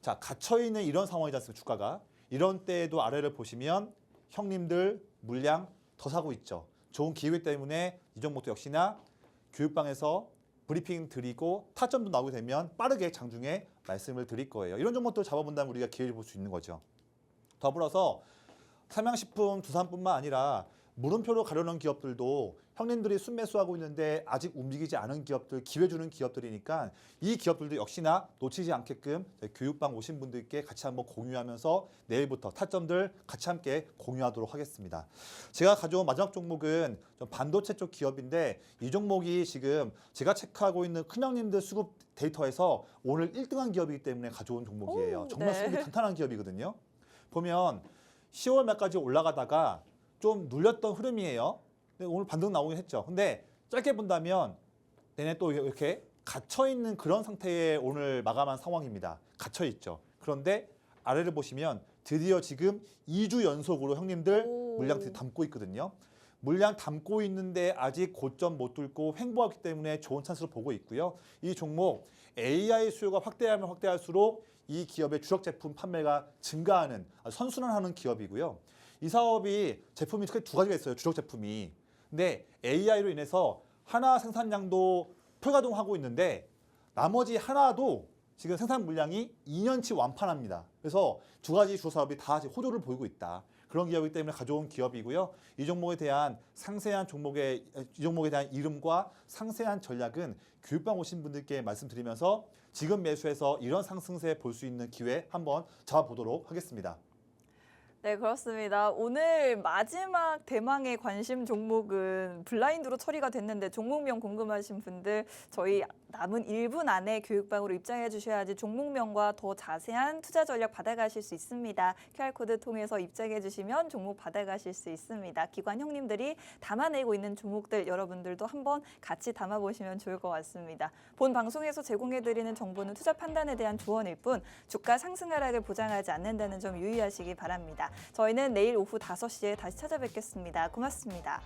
자, 갇혀 있는 이런 상황이지 않습니까? 주가가. 이런 때에도 아래를 보시면 형님들 물량 더 사고 있죠. 좋은 기회 때문에 이 종목도 역시나 교육방에서 브리핑 드리고 타점도 나오게 되면 빠르게 장중에 말씀을 드릴 거예요. 이런 종목들 잡아본다면 우리가 기회를 볼 수 있는 거죠. 더불어서 삼양식품, 두산뿐만 아니라 물음표로 가려놓은 기업들도 형님들이 순매수하고 있는데 아직 움직이지 않은 기업들, 기회 주는 기업들이니까 이 기업들도 역시나 놓치지 않게끔 교육방 오신 분들께 같이 한번 공유하면서 내일부터 타점들 같이 함께 공유하도록 하겠습니다. 제가 가져온 마지막 종목은 좀 반도체 쪽 기업인데 이 종목이 지금 제가 체크하고 있는 큰 형님들 수급 데이터에서 오늘 1등한 기업이기 때문에 가져온 종목이에요. 오, 정말 네. 수급이 탄탄한 기업이거든요. 보면 10월 말까지 올라가다가 좀 눌렸던 흐름이에요. 근데 오늘 반등 나오긴 했죠. 근데 짧게 본다면 내내 또 이렇게 갇혀있는 그런 상태에 오늘 마감한 상황입니다. 갇혀있죠. 그런데 아래를 보시면 드디어 지금 2주 연속으로 형님들 오. 물량 담고 있거든요. 물량 담고 있는데 아직 고점 못 뚫고 횡보하기 때문에 좋은 찬스로 보고 있고요. 이 종목 AI 수요가 확대하면 확대할수록 이 기업의 주력 제품 판매가 증가하는 아주 선순환하는 기업이고요. 이 사업이 제품이 크게 두 가지가 있어요. 주력 제품이. 근데 AI로 인해서 하나 생산량도 풀가동하고 있는데 나머지 하나도 지금 생산 물량이 2년치 완판합니다. 그래서 두 가지 주 사업이 다 호조를 보이고 있다. 그런 기업이기 때문에 가져온 기업이고요. 이 종목에 대한 이 종목에 대한 이름과 상세한 전략은 교육방 오신 분들께 말씀드리면서 지금 매수해서 이런 상승세 볼 수 있는 기회 한번 잡아보도록 하겠습니다. 네, 그렇습니다. 오늘 마지막 대망의 관심 종목은 블라인드로 처리가 됐는데 종목명 궁금하신 분들 저희 남은 1분 안에 교육방으로 입장해 주셔야지 종목명과 더 자세한 투자 전략 받아가실 수 있습니다. QR코드 통해서 입장해 주시면 종목 받아가실 수 있습니다. 기관 형님들이 담아내고 있는 종목들 여러분들도 한번 같이 담아보시면 좋을 것 같습니다. 본 방송에서 제공해드리는 정보는 투자 판단에 대한 조언일 뿐 주가 상승 하락을 보장하지 않는다는 점 유의하시기 바랍니다. 저희는 내일 오후 5시에 다시 찾아뵙겠습니다. 고맙습니다.